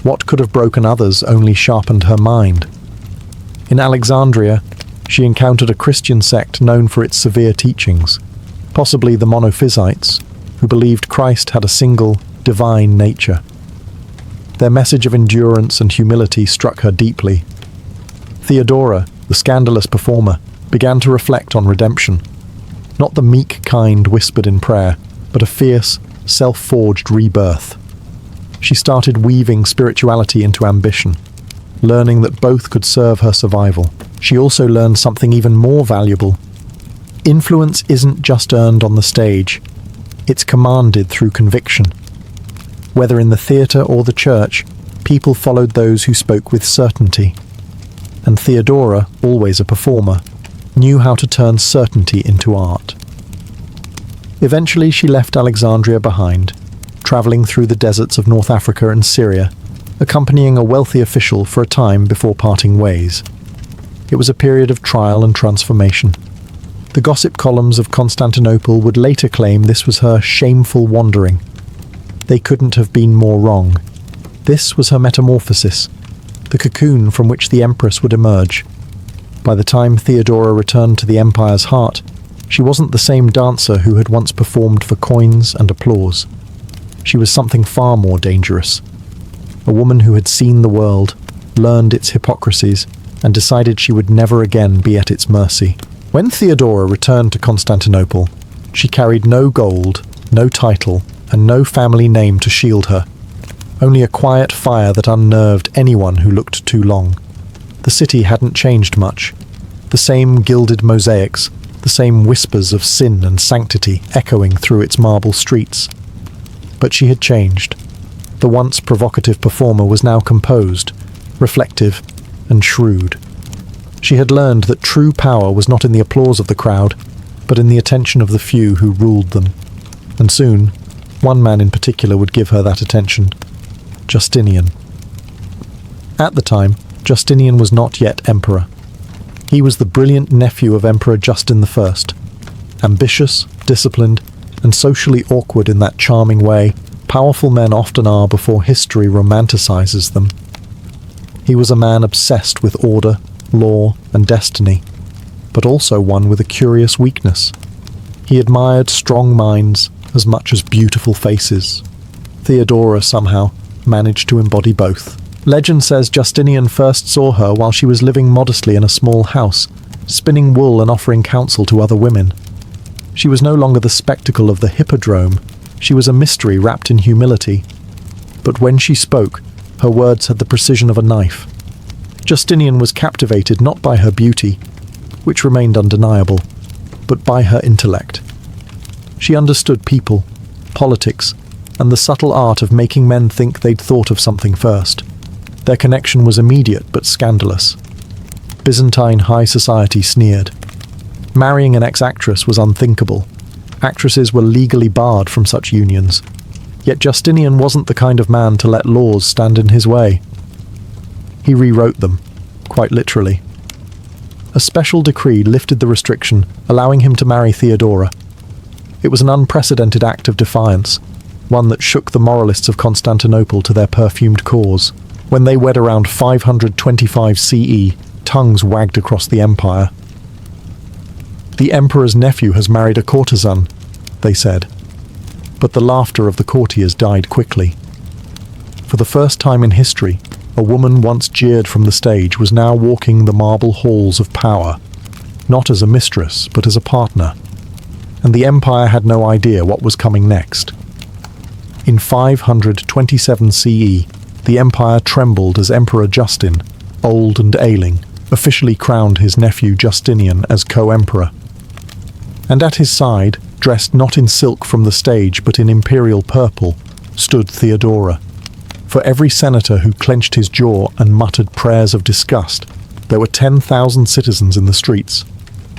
what could have broken others only sharpened her mind. In Alexandria, she encountered a Christian sect known for its severe teachings, possibly the Monophysites, who believed Christ had a single, divine nature. Their message of endurance and humility struck her deeply. Theodora, the scandalous performer, began to reflect on redemption. Not the meek kind whispered in prayer, but a fierce, self-forged rebirth. She started weaving spirituality into ambition, learning that both could serve her survival. She also learned something even more valuable. Influence isn't just earned on the stage, it's commanded through conviction. Whether in the theatre or the church, people followed those who spoke with certainty. And Theodora, always a performer, knew how to turn certainty into art. Eventually she left Alexandria behind, travelling through the deserts of North Africa and Syria, accompanying a wealthy official for a time before parting ways. It was a period of trial and transformation. The gossip columns of Constantinople would later claim this was her shameful wandering. They couldn't have been more wrong. This was her metamorphosis, the cocoon from which the empress would emerge. By the time Theodora returned to the empire's heart, she wasn't the same dancer who had once performed for coins and applause. She was something far more dangerous. A woman who had seen the world, learned its hypocrisies, and decided she would never again be at its mercy. When Theodora returned to Constantinople, she carried no gold, no title, and no family name to shield her. Only a quiet fire that unnerved anyone who looked too long. The city hadn't changed much. The same gilded mosaics, the same whispers of sin and sanctity echoing through its marble streets. But she had changed. The once provocative performer was now composed, reflective, and shrewd. She had learned that true power was not in the applause of the crowd, but in the attention of the few who ruled them. And soon, one man in particular would give her that attention: Justinian. At the time, Justinian was not yet emperor. He was the brilliant nephew of Emperor Justin I, ambitious, disciplined, and socially awkward in that charming way powerful men often are before history romanticizes them. He was a man obsessed with order, law, and destiny, but also one with a curious weakness. He admired strong minds as much as beautiful faces. Theodora somehow managed to embody both. Legend says Justinian first saw her while she was living modestly in a small house, spinning wool and offering counsel to other women. She was no longer the spectacle of the hippodrome, she was a mystery wrapped in humility. But when she spoke, her words had the precision of a knife. Justinian was captivated not by her beauty, which remained undeniable, but by her intellect. She understood people, politics, and the subtle art of making men think they'd thought of something first. Their connection was immediate but scandalous. Byzantine high society sneered. Marrying an ex-actress was unthinkable. Actresses were legally barred from such unions. Yet Justinian wasn't the kind of man to let laws stand in his way. He rewrote them, quite literally. A special decree lifted the restriction, allowing him to marry Theodora. It was an unprecedented act of defiance, one that shook the moralists of Constantinople to their perfumed cores. When they wed around 525 CE, tongues wagged across the empire. "The emperor's nephew has married a courtesan," they said. But the laughter of the courtiers died quickly. For the first time in history, a woman once jeered from the stage was now walking the marble halls of power, not as a mistress, but as a partner. And the empire had no idea what was coming next. In 527 CE, the empire trembled as Emperor Justin, old and ailing, officially crowned his nephew Justinian as co-emperor. And at his side, dressed not in silk from the stage but in imperial purple, stood Theodora. For every senator who clenched his jaw and muttered prayers of disgust, there were 10,000 citizens in the streets,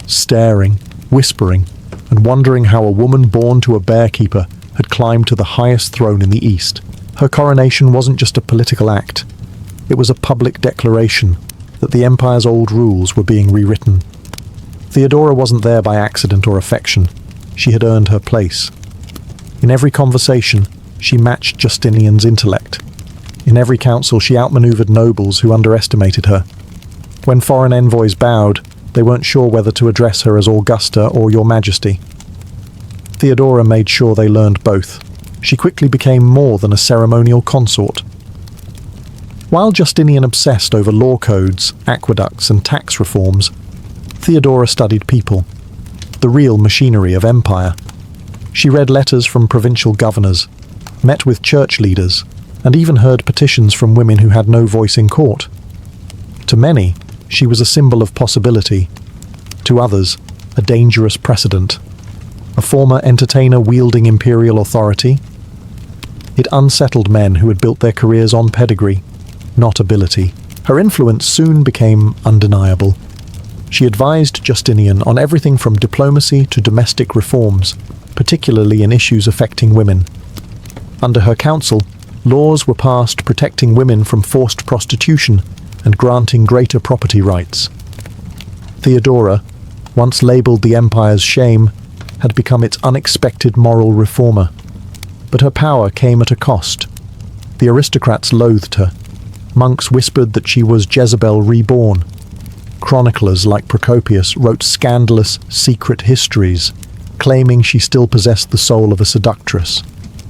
staring, whispering, and wondering how a woman born to a bearkeeper had climbed to the highest throne in the East. Her coronation wasn't just a political act. It was a public declaration that the empire's old rules were being rewritten. Theodora wasn't there by accident or affection. She had earned her place. In every conversation, she matched Justinian's intellect. In every council, she outmaneuvered nobles who underestimated her. When foreign envoys bowed, they weren't sure whether to address her as Augusta or Your Majesty. Theodora made sure they learned both. She quickly became more than a ceremonial consort. While Justinian obsessed over law codes, aqueducts, and tax reforms, Theodora studied people, the real machinery of empire. She read letters from provincial governors, met with church leaders, and even heard petitions from women who had no voice in court. To many, she was a symbol of possibility. To others, a dangerous precedent. A former entertainer wielding imperial authority. It unsettled men who had built their careers on pedigree, not ability. Her influence soon became undeniable. She advised Justinian on everything from diplomacy to domestic reforms, particularly in issues affecting women. Under her counsel, laws were passed protecting women from forced prostitution and granting greater property rights. Theodora, once labelled the empire's shame, had become its unexpected moral reformer. But her power came at a cost. The aristocrats loathed her. Monks whispered that she was Jezebel reborn. Chroniclers like Procopius wrote scandalous, secret histories, claiming she still possessed the soul of a seductress.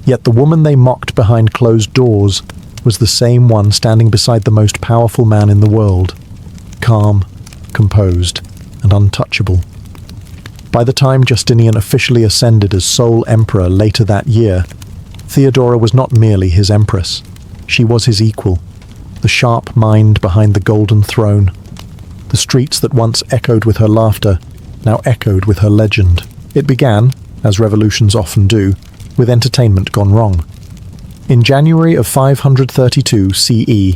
Yet the woman they mocked behind closed doors was the same one standing beside the most powerful man in the world, calm, composed, and untouchable. By the time Justinian officially ascended as sole emperor later that year, Theodora was not merely his empress. She was his equal, the sharp mind behind the golden throne. The streets that once echoed with her laughter now echoed with her legend. It began, as revolutions often do, with entertainment gone wrong. In January of 532 CE,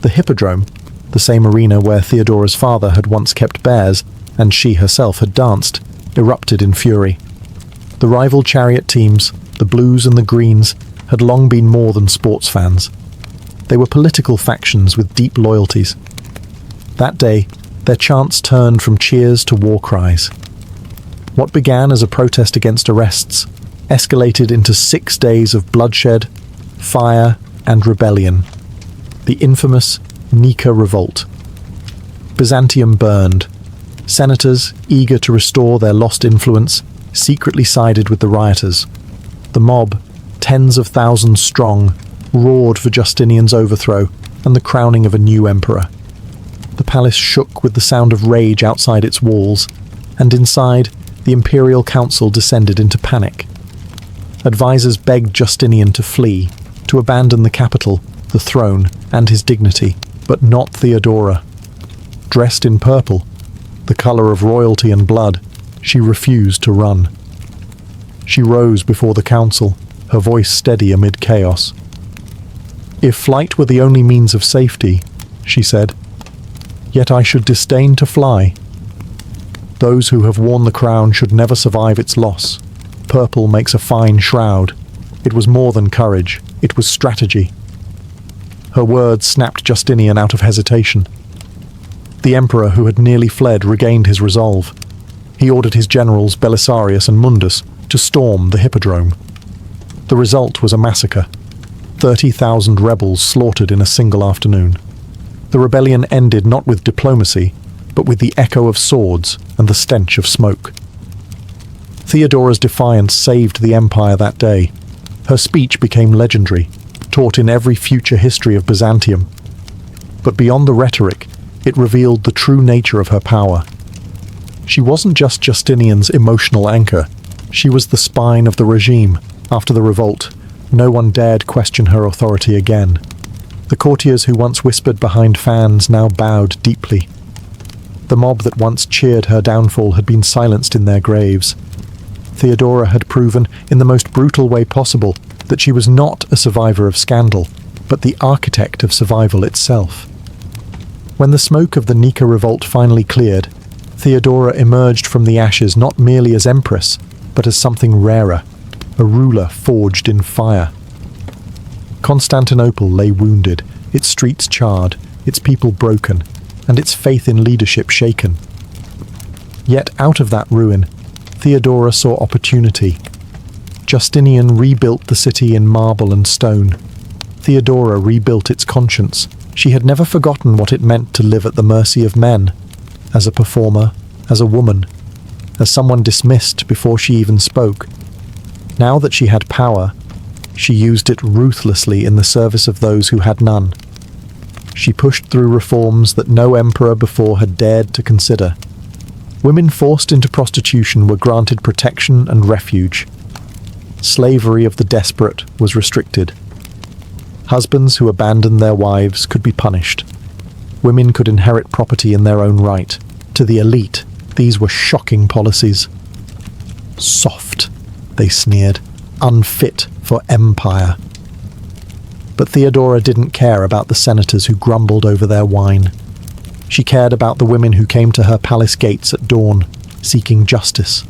the Hippodrome, the same arena where Theodora's father had once kept bears and she herself had danced, erupted in fury. The rival chariot teams, the Blues and the Greens, had long been more than sports fans. They were political factions with deep loyalties. That day, their chants turned from cheers to war cries. What began as a protest against arrests escalated into 6 days of bloodshed, fire, and rebellion. The infamous Nika Revolt. Byzantium burned. Senators, eager to restore their lost influence, secretly sided with the rioters. The mob, tens of thousands strong, roared for Justinian's overthrow and the crowning of a new emperor. The palace shook with the sound of rage outside its walls, and inside, the imperial council descended into panic. Advisors begged Justinian to flee, to abandon the capital, the throne, and his dignity, but not Theodora. Dressed in purple, the colour of royalty and blood, she refused to run. She rose before the council, her voice steady amid chaos. "If flight were the only means of safety," she said, "yet I should disdain to fly. Those who have worn the crown should never survive its loss. Purple makes a fine shroud. It was more than courage, it was strategy." Her words snapped Justinian out of hesitation. The emperor, who had nearly fled, regained his resolve. He ordered his generals, Belisarius and Mundus, to storm the hippodrome. The result was a massacre. 30,000 rebels slaughtered in a single afternoon. The rebellion ended not with diplomacy, but with the echo of swords and the stench of smoke. Theodora's defiance saved the empire that day. Her speech became legendary, taught in every future history of Byzantium. But beyond the rhetoric, it revealed the true nature of her power. She wasn't just Justinian's emotional anchor. She was the spine of the regime. After the revolt, no one dared question her authority again. The courtiers who once whispered behind fans now bowed deeply. The mob that once cheered her downfall had been silenced in their graves. Theodora had proven, in the most brutal way possible, that she was not a survivor of scandal, but the architect of survival itself. When the smoke of the Nika revolt finally cleared, Theodora emerged from the ashes not merely as empress, but as something rarer, a ruler forged in fire. Constantinople lay wounded, its streets charred, its people broken, and its faith in leadership shaken. Yet out of that ruin, Theodora saw opportunity. Justinian rebuilt the city in marble and stone. Theodora rebuilt its conscience. She had never forgotten what it meant to live at the mercy of men, as a performer, as a woman, as someone dismissed before she even spoke. Now that she had power, she used it ruthlessly in the service of those who had none. She pushed through reforms that no emperor before had dared to consider. Women forced into prostitution were granted protection and refuge. Slavery of the desperate was restricted. Husbands who abandoned their wives could be punished. Women could inherit property in their own right. To the elite, these were shocking policies. Soft, they sneered, unfit for empire. But Theodora didn't care about the senators who grumbled over their wine. She cared about the women who came to her palace gates at dawn, seeking justice.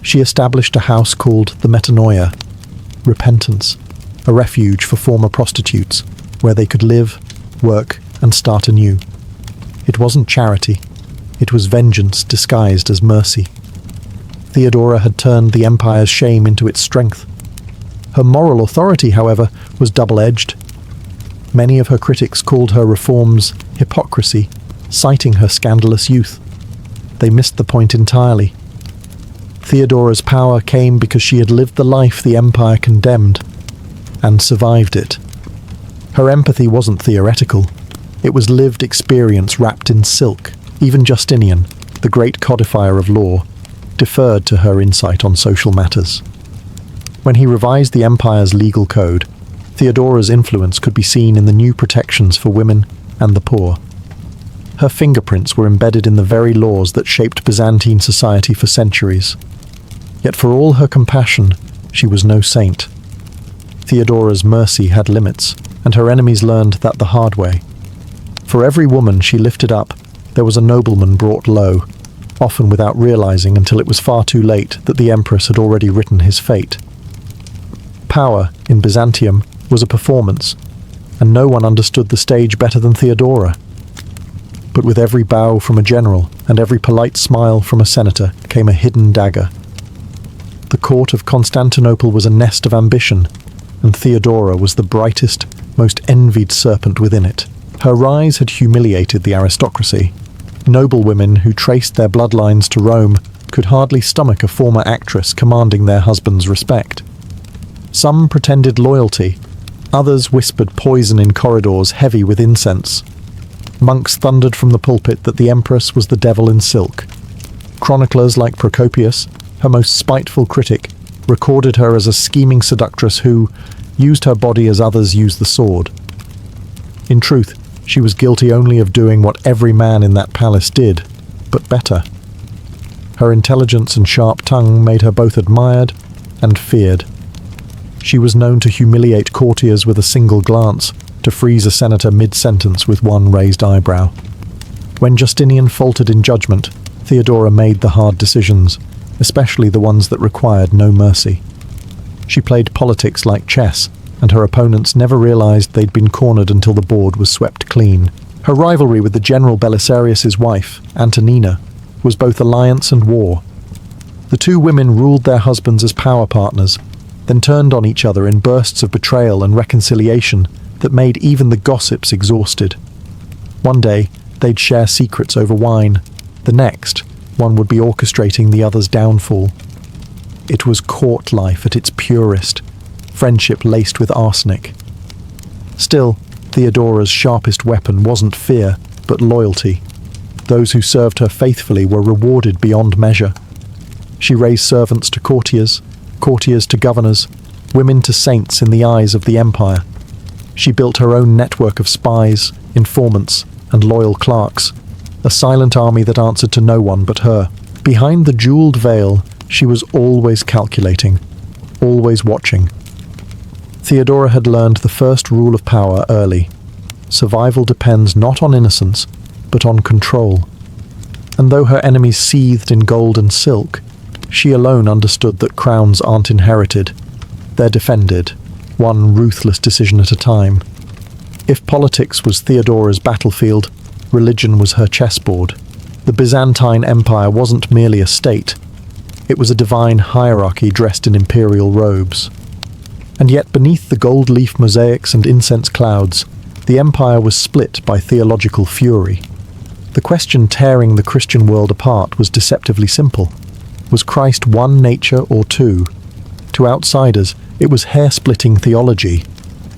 She established a house called the Metanoia, repentance, a refuge for former prostitutes, where they could live, work, and start anew. It wasn't charity, it was vengeance disguised as mercy. Theodora had turned the empire's shame into its strength. Her moral authority, however, was double-edged. Many of her critics called her reforms hypocrisy, citing her scandalous youth. They missed the point entirely. Theodora's power came because she had lived the life the empire condemned, and survived it. Her empathy wasn't theoretical. It was lived experience wrapped in silk. Even Justinian, the great codifier of law, deferred to her insight on social matters. When he revised the empire's legal code, Theodora's influence could be seen in the new protections for women and the poor. Her fingerprints were embedded in the very laws that shaped Byzantine society for centuries. Yet for all her compassion, she was no saint. Theodora's mercy had limits, and her enemies learned that the hard way. For every woman she lifted up, there was a nobleman brought low, often without realizing until it was far too late that the empress had already written his fate. Power, in Byzantium, was a performance, and no one understood the stage better than Theodora. But with every bow from a general and every polite smile from a senator came a hidden dagger. The court of Constantinople was a nest of ambition, and Theodora was the brightest, most envied serpent within it. Her rise had humiliated the aristocracy. Noblewomen who traced their bloodlines to Rome could hardly stomach a former actress commanding their husband's respect. Some pretended loyalty, others whispered poison in corridors heavy with incense. Monks thundered from the pulpit that the empress was the devil in silk. Chroniclers like Procopius, her most spiteful critic, recorded her as a scheming seductress who used her body as others use the sword. In truth, she was guilty only of doing what every man in that palace did, but better. Her intelligence and sharp tongue made her both admired and feared. She was known to humiliate courtiers with a single glance, to freeze a senator mid-sentence with one raised eyebrow. When Justinian faltered in judgment, Theodora made the hard decisions, especially the ones that required no mercy. She played politics like chess, and her opponents never realized they'd been cornered until the board was swept clean. Her rivalry with the general Belisarius's wife, Antonina, was both alliance and war. The two women ruled their husbands as power partners, then turned on each other in bursts of betrayal and reconciliation that made even the gossips exhausted. One day, they'd share secrets over wine. The next, one would be orchestrating the other's downfall. It was court life at its purest, friendship laced with arsenic. Still, Theodora's sharpest weapon wasn't fear, but loyalty. Those who served her faithfully were rewarded beyond measure. She raised servants to courtiers, courtiers to governors, women to saints in the eyes of the empire. She built her own network of spies, informants, and loyal clerks, a silent army that answered to no one but her. Behind the jeweled veil, she was always calculating, always watching. Theodora had learned the first rule of power early. Survival depends not on innocence, but on control. And though her enemies seethed in gold and silk, she alone understood that crowns aren't inherited. They're defended, one ruthless decision at a time. If politics was Theodora's battlefield, religion was her chessboard. The Byzantine Empire wasn't merely a state. It was a divine hierarchy dressed in imperial robes. And yet beneath the gold leaf mosaics and incense clouds, the empire was split by theological fury. The question tearing the Christian world apart was deceptively simple. Was Christ one nature or two? To outsiders, it was hair-splitting theology.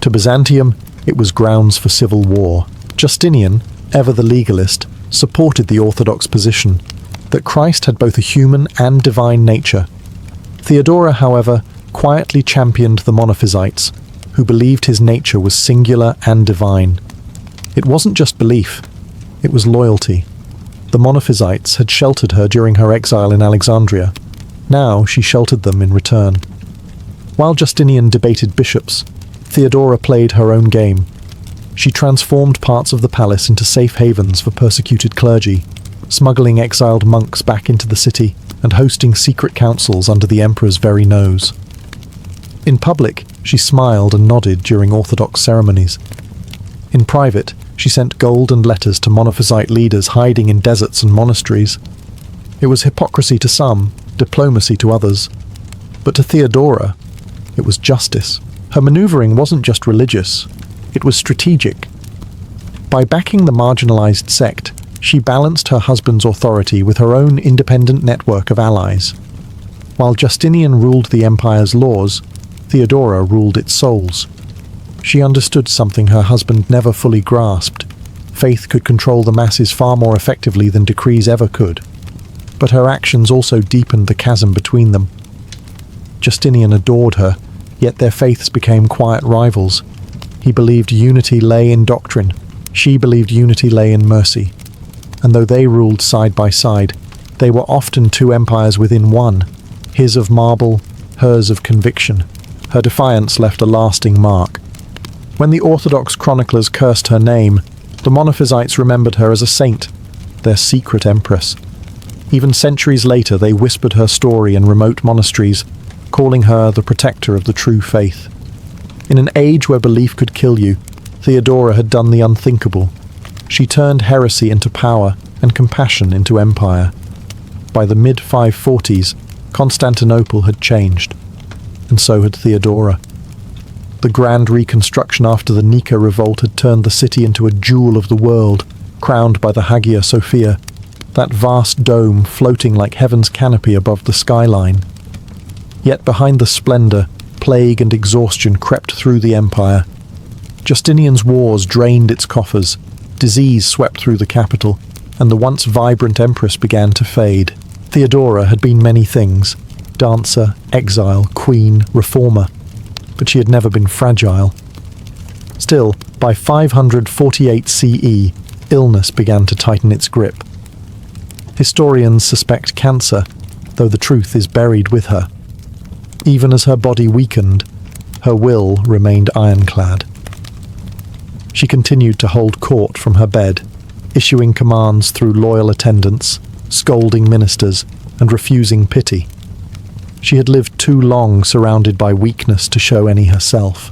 To Byzantium, it was grounds for civil war. Justinian, ever the legalist, supported the orthodox position that Christ had both a human and divine nature. Theodora, however, quietly championed the Monophysites, who believed his nature was singular and divine. It wasn't just belief, it was loyalty. The Monophysites had sheltered her during her exile in Alexandria. Now she sheltered them in return. While Justinian debated bishops, Theodora played her own game. She transformed parts of the palace into safe havens for persecuted clergy, smuggling exiled monks back into the city and hosting secret councils under the emperor's very nose. In public, she smiled and nodded during orthodox ceremonies. In private, she sent gold and letters to Monophysite leaders hiding in deserts and monasteries. It was hypocrisy to some, diplomacy to others. But to Theodora, it was justice. Her maneuvering wasn't just religious, it was strategic. By backing the marginalized sect, she balanced her husband's authority with her own independent network of allies. While Justinian ruled the empire's laws, Theodora ruled its souls. She understood something her husband never fully grasped. Faith could control the masses far more effectively than decrees ever could. But her actions also deepened the chasm between them. Justinian adored her, yet their faiths became quiet rivals. He believed unity lay in doctrine. She believed unity lay in mercy. And though they ruled side by side, they were often two empires within one, his of marble, hers of conviction. Her defiance left a lasting mark. When the Orthodox chroniclers cursed her name, the Monophysites remembered her as a saint, their secret empress. Even centuries later, they whispered her story in remote monasteries, calling her the protector of the true faith. In an age where belief could kill you, Theodora had done the unthinkable. She turned heresy into power and compassion into empire. By the mid-540s, Constantinople had changed, and so had Theodora. The grand reconstruction after the Nika revolt had turned the city into a jewel of the world, crowned by the Hagia Sophia, that vast dome floating like heaven's canopy above the skyline. Yet behind the splendor, plague and exhaustion crept through the empire. Justinian's wars drained its coffers, disease swept through the capital, and the once vibrant empress began to fade. Theodora had been many things: dancer, exile, queen, reformer, but she had never been fragile. Still, by 548 CE, illness began to tighten its grip. Historians suspect cancer, though the truth is buried with her. Even as her body weakened, her will remained ironclad. She continued to hold court from her bed, issuing commands through loyal attendants, scolding ministers, and refusing pity. She had lived too long surrounded by weakness to show any herself.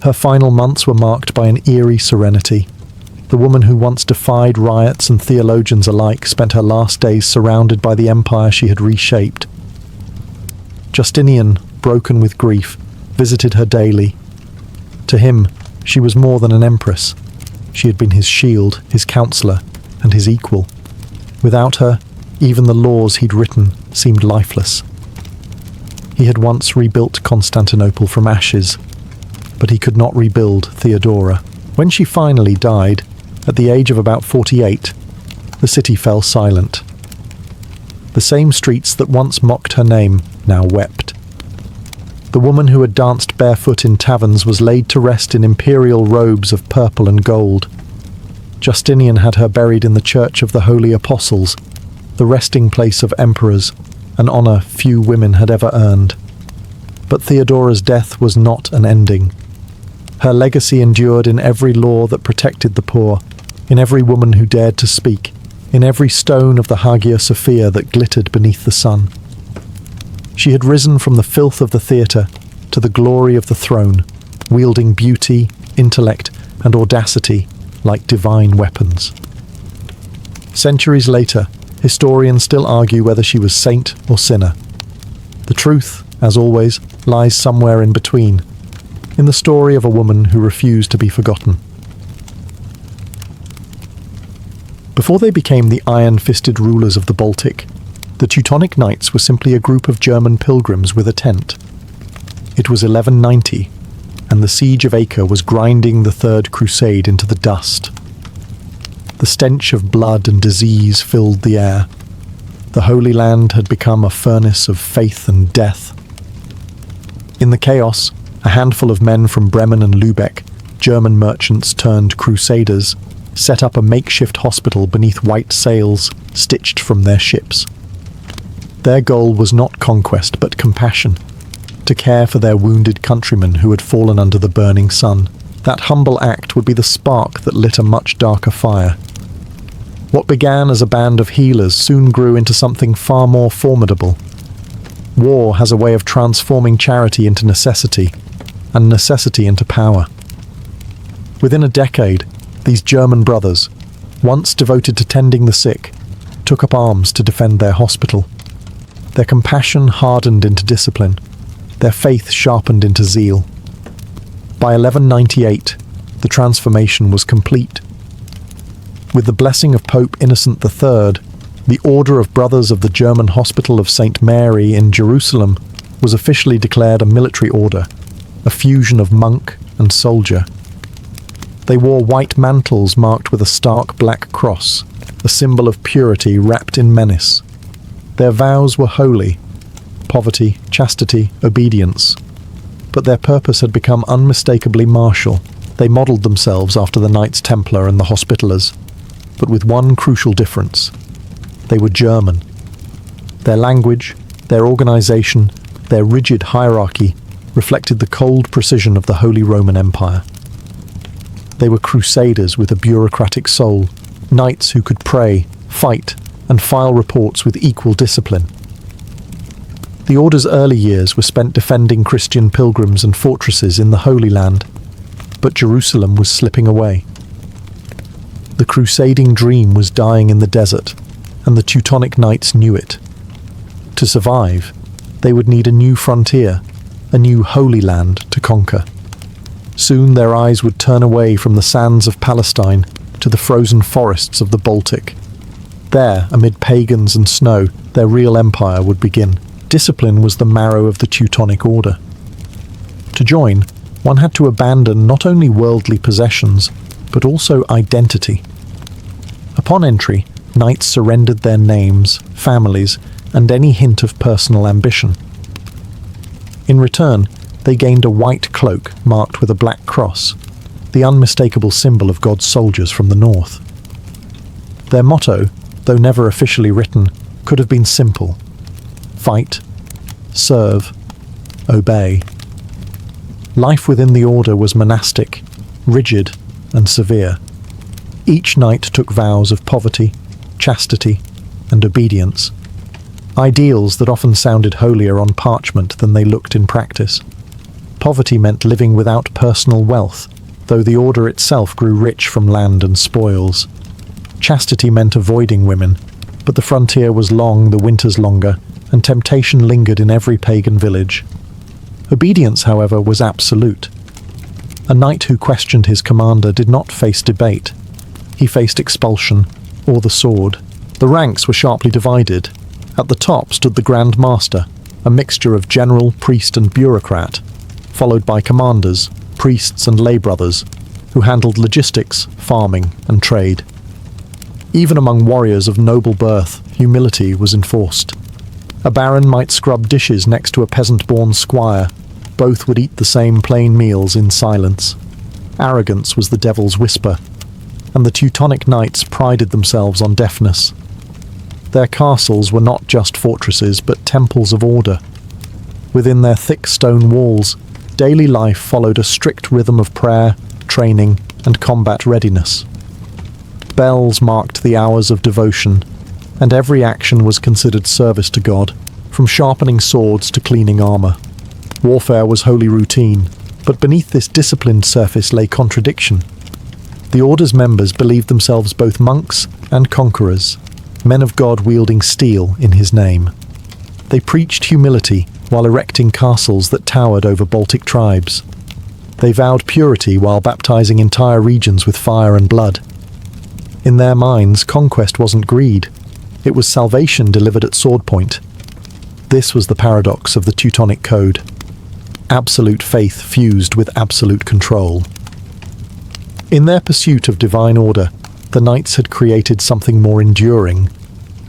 Her final months were marked by an eerie serenity. The woman who once defied riots and theologians alike spent her last days surrounded by the empire she had reshaped. Justinian, broken with grief, visited her daily. To him, she was more than an empress. She had been his shield, his counselor, and his equal. Without her, even the laws he'd written seemed lifeless. He had once rebuilt Constantinople from ashes, but he could not rebuild Theodora. When she finally died, at the age of about 48, the city fell silent. The same streets that once mocked her name now wept. The woman who had danced barefoot in taverns was laid to rest in imperial robes of purple and gold. Justinian had her buried in the Church of the Holy Apostles, the resting place of emperors, an honour few women had ever earned. But Theodora's death was not an ending. Her legacy endured in every law that protected the poor, in every woman who dared to speak, in every stone of the Hagia Sophia that glittered beneath the sun. She had risen from the filth of the theatre to the glory of the throne, wielding beauty, intellect, and audacity like divine weapons. Centuries later, historians still argue whether she was saint or sinner. The truth, as always, lies somewhere in between, in the story of a woman who refused to be forgotten. Before they became the iron-fisted rulers of the Baltic, the Teutonic Knights were simply a group of German pilgrims with a tent. It was 1190, and the siege of Acre was grinding the Third Crusade into the dust. The stench of blood and disease filled the air. The Holy Land had become a furnace of faith and death. In the chaos, a handful of men from Bremen and Lübeck, German merchants turned crusaders, set up a makeshift hospital beneath white sails stitched from their ships. Their goal was not conquest but compassion, to care for their wounded countrymen who had fallen under the burning sun. That humble act would be the spark that lit a much darker fire. What began as a band of healers soon grew into something far more formidable. War has a way of transforming charity into necessity, and necessity into power. Within a decade, these German brothers, once devoted to tending the sick, took up arms to defend their hospital. Their compassion hardened into discipline, their faith sharpened into zeal. By 1198, the transformation was complete. With the blessing of Pope Innocent III, the Order of Brothers of the German Hospital of St. Mary in Jerusalem was officially declared a military order, a fusion of monk and soldier. They wore white mantles marked with a stark black cross, a symbol of purity wrapped in menace. Their vows were holy: poverty, chastity, obedience. But their purpose had become unmistakably martial. They modelled themselves after the Knights Templar and the Hospitallers, but with one crucial difference. They were German. Their language, their organisation, their rigid hierarchy reflected the cold precision of the Holy Roman Empire. They were crusaders with a bureaucratic soul, knights who could pray, fight, and file reports with equal discipline. The Order's early years were spent defending Christian pilgrims and fortresses in the Holy Land, but Jerusalem was slipping away. The crusading dream was dying in the desert, and the Teutonic Knights knew it. To survive, they would need a new frontier, a new Holy Land to conquer. Soon their eyes would turn away from the sands of Palestine to the frozen forests of the Baltic. There, amid pagans and snow, their real empire would begin. Discipline was the marrow of the Teutonic Order. To join, one had to abandon not only worldly possessions, but also identity. Upon entry, knights surrendered their names, families, and any hint of personal ambition. In return, they gained a white cloak marked with a black cross, the unmistakable symbol of God's soldiers from the north. Their motto, though never officially written, could have been simple: fight, serve, obey. Life within the order was monastic, rigid, and severe. Each knight took vows of poverty, chastity, and obedience, ideals that often sounded holier on parchment than they looked in practice. Poverty meant living without personal wealth, though the order itself grew rich from land and spoils. Chastity meant avoiding women, but the frontier was long, the winters longer, and temptation lingered in every pagan village. Obedience, however, was absolute. A knight who questioned his commander did not face debate. He faced expulsion, or the sword. The ranks were sharply divided. At the top stood the Grand Master, a mixture of general, priest, and bureaucrat, followed by commanders, priests, and lay brothers, who handled logistics, farming, and trade. Even among warriors of noble birth, humility was enforced. A baron might scrub dishes next to a peasant-born squire. Both would eat the same plain meals in silence. Arrogance was the devil's whisper, and the Teutonic knights prided themselves on deafness. Their castles were not just fortresses, but temples of order. Within their thick stone walls, daily life followed a strict rhythm of prayer, training, and combat readiness. Bells marked the hours of devotion, and every action was considered service to God, from sharpening swords to cleaning armor. Warfare was holy routine, but beneath this disciplined surface lay contradiction. The order's members believed themselves both monks and conquerors, men of God wielding steel in his name. They preached humility while erecting castles that towered over Baltic tribes. They vowed purity while baptizing entire regions with fire and blood. In their minds, conquest wasn't greed. It was salvation delivered at sword point. This was the paradox of the Teutonic Code. Absolute faith fused with absolute control. In their pursuit of divine order, the knights had created something more enduring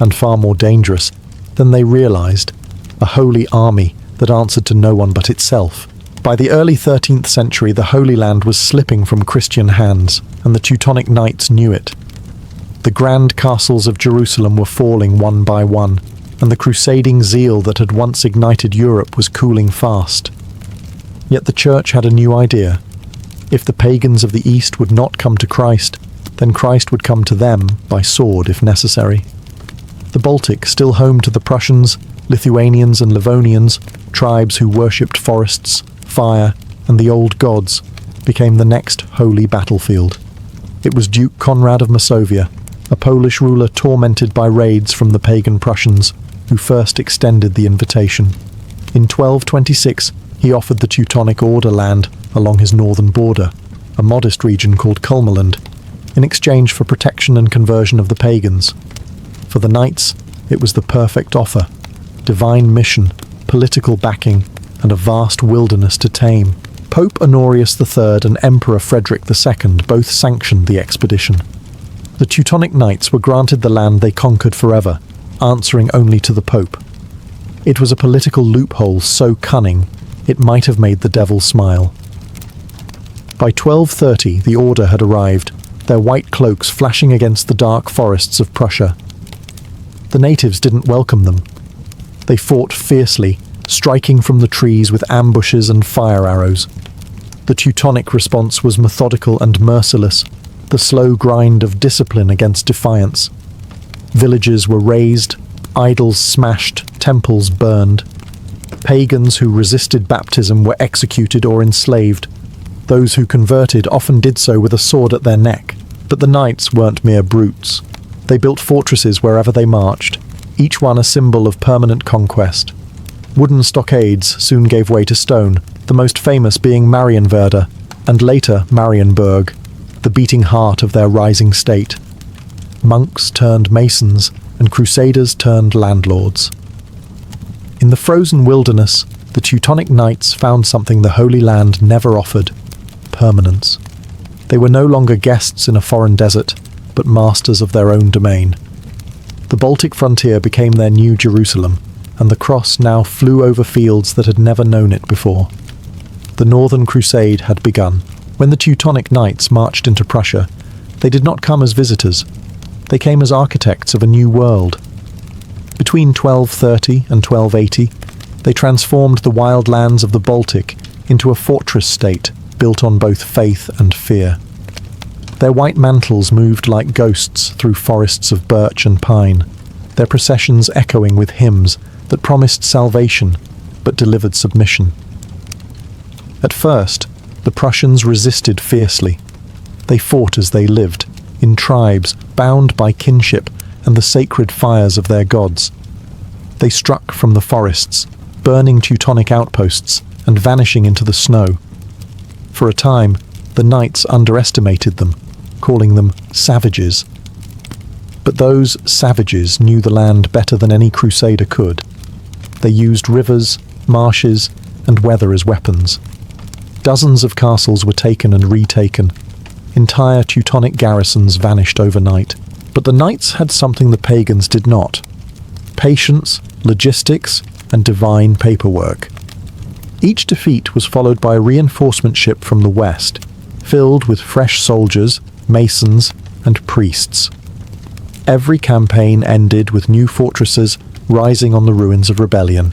and far more dangerous than they realized, a holy army that answered to no one but itself. By the early 13th century, the Holy Land was slipping from Christian hands, and the Teutonic knights knew it. The grand castles of Jerusalem were falling one by one, and the crusading zeal that had once ignited Europe was cooling fast. Yet the Church had a new idea. If the pagans of the East would not come to Christ, then Christ would come to them by sword if necessary. The Baltic, still home to the Prussians, Lithuanians and Livonians, tribes who worshipped forests, fire, and the old gods, became the next holy battlefield. It was Duke Conrad of Masovia, a Polish ruler tormented by raids from the pagan Prussians, who first extended the invitation. In 1226, he offered the Teutonic Order land along his northern border, a modest region called Kulmerland, in exchange for protection and conversion of the pagans. For the knights, it was the perfect offer: divine mission, political backing, and a vast wilderness to tame. Pope Honorius III and Emperor Frederick II both sanctioned the expedition. The Teutonic knights were granted the land they conquered forever, answering only to the Pope. It was a political loophole so cunning, it might have made the devil smile. By 1230, the order had arrived, their white cloaks flashing against the dark forests of Prussia. The natives didn't welcome them. They fought fiercely, striking from the trees with ambushes and fire arrows. The Teutonic response was methodical and merciless, the slow grind of discipline against defiance. Villages were razed, idols smashed, temples burned. Pagans who resisted baptism were executed or enslaved. Those who converted often did so with a sword at their neck. But the knights weren't mere brutes. They built fortresses wherever they marched, each one a symbol of permanent conquest. Wooden stockades soon gave way to stone, the most famous being Marienwerder, and later Marienburg, the beating heart of their rising state. Monks turned masons, and crusaders turned landlords. In the frozen wilderness, the Teutonic knights found something the Holy Land never offered: permanence. They were no longer guests in a foreign desert, but masters of their own domain. The Baltic frontier became their new Jerusalem, and the cross now flew over fields that had never known it before. The Northern Crusade had begun. When the Teutonic Knights marched into Prussia, they did not come as visitors. They came as architects of a new world. Between 1230 and 1280, they transformed the wild lands of the Baltic into a fortress state built on both faith and fear. Their white mantles moved like ghosts through forests of birch and pine, their processions echoing with hymns that promised salvation but delivered submission. At first, the Prussians resisted fiercely. They fought as they lived, in tribes bound by kinship and the sacred fires of their gods. They struck from the forests, burning Teutonic outposts and vanishing into the snow. For a time, the knights underestimated them, calling them savages. But those savages knew the land better than any crusader could. They used rivers, marshes, and weather as weapons. Dozens of castles were taken and retaken. Entire Teutonic garrisons vanished overnight. But the knights had something the pagans did not: patience, logistics, and divine paperwork. Each defeat was followed by a reinforcement ship from the west, filled with fresh soldiers, masons, and priests. Every campaign ended with new fortresses rising on the ruins of rebellion.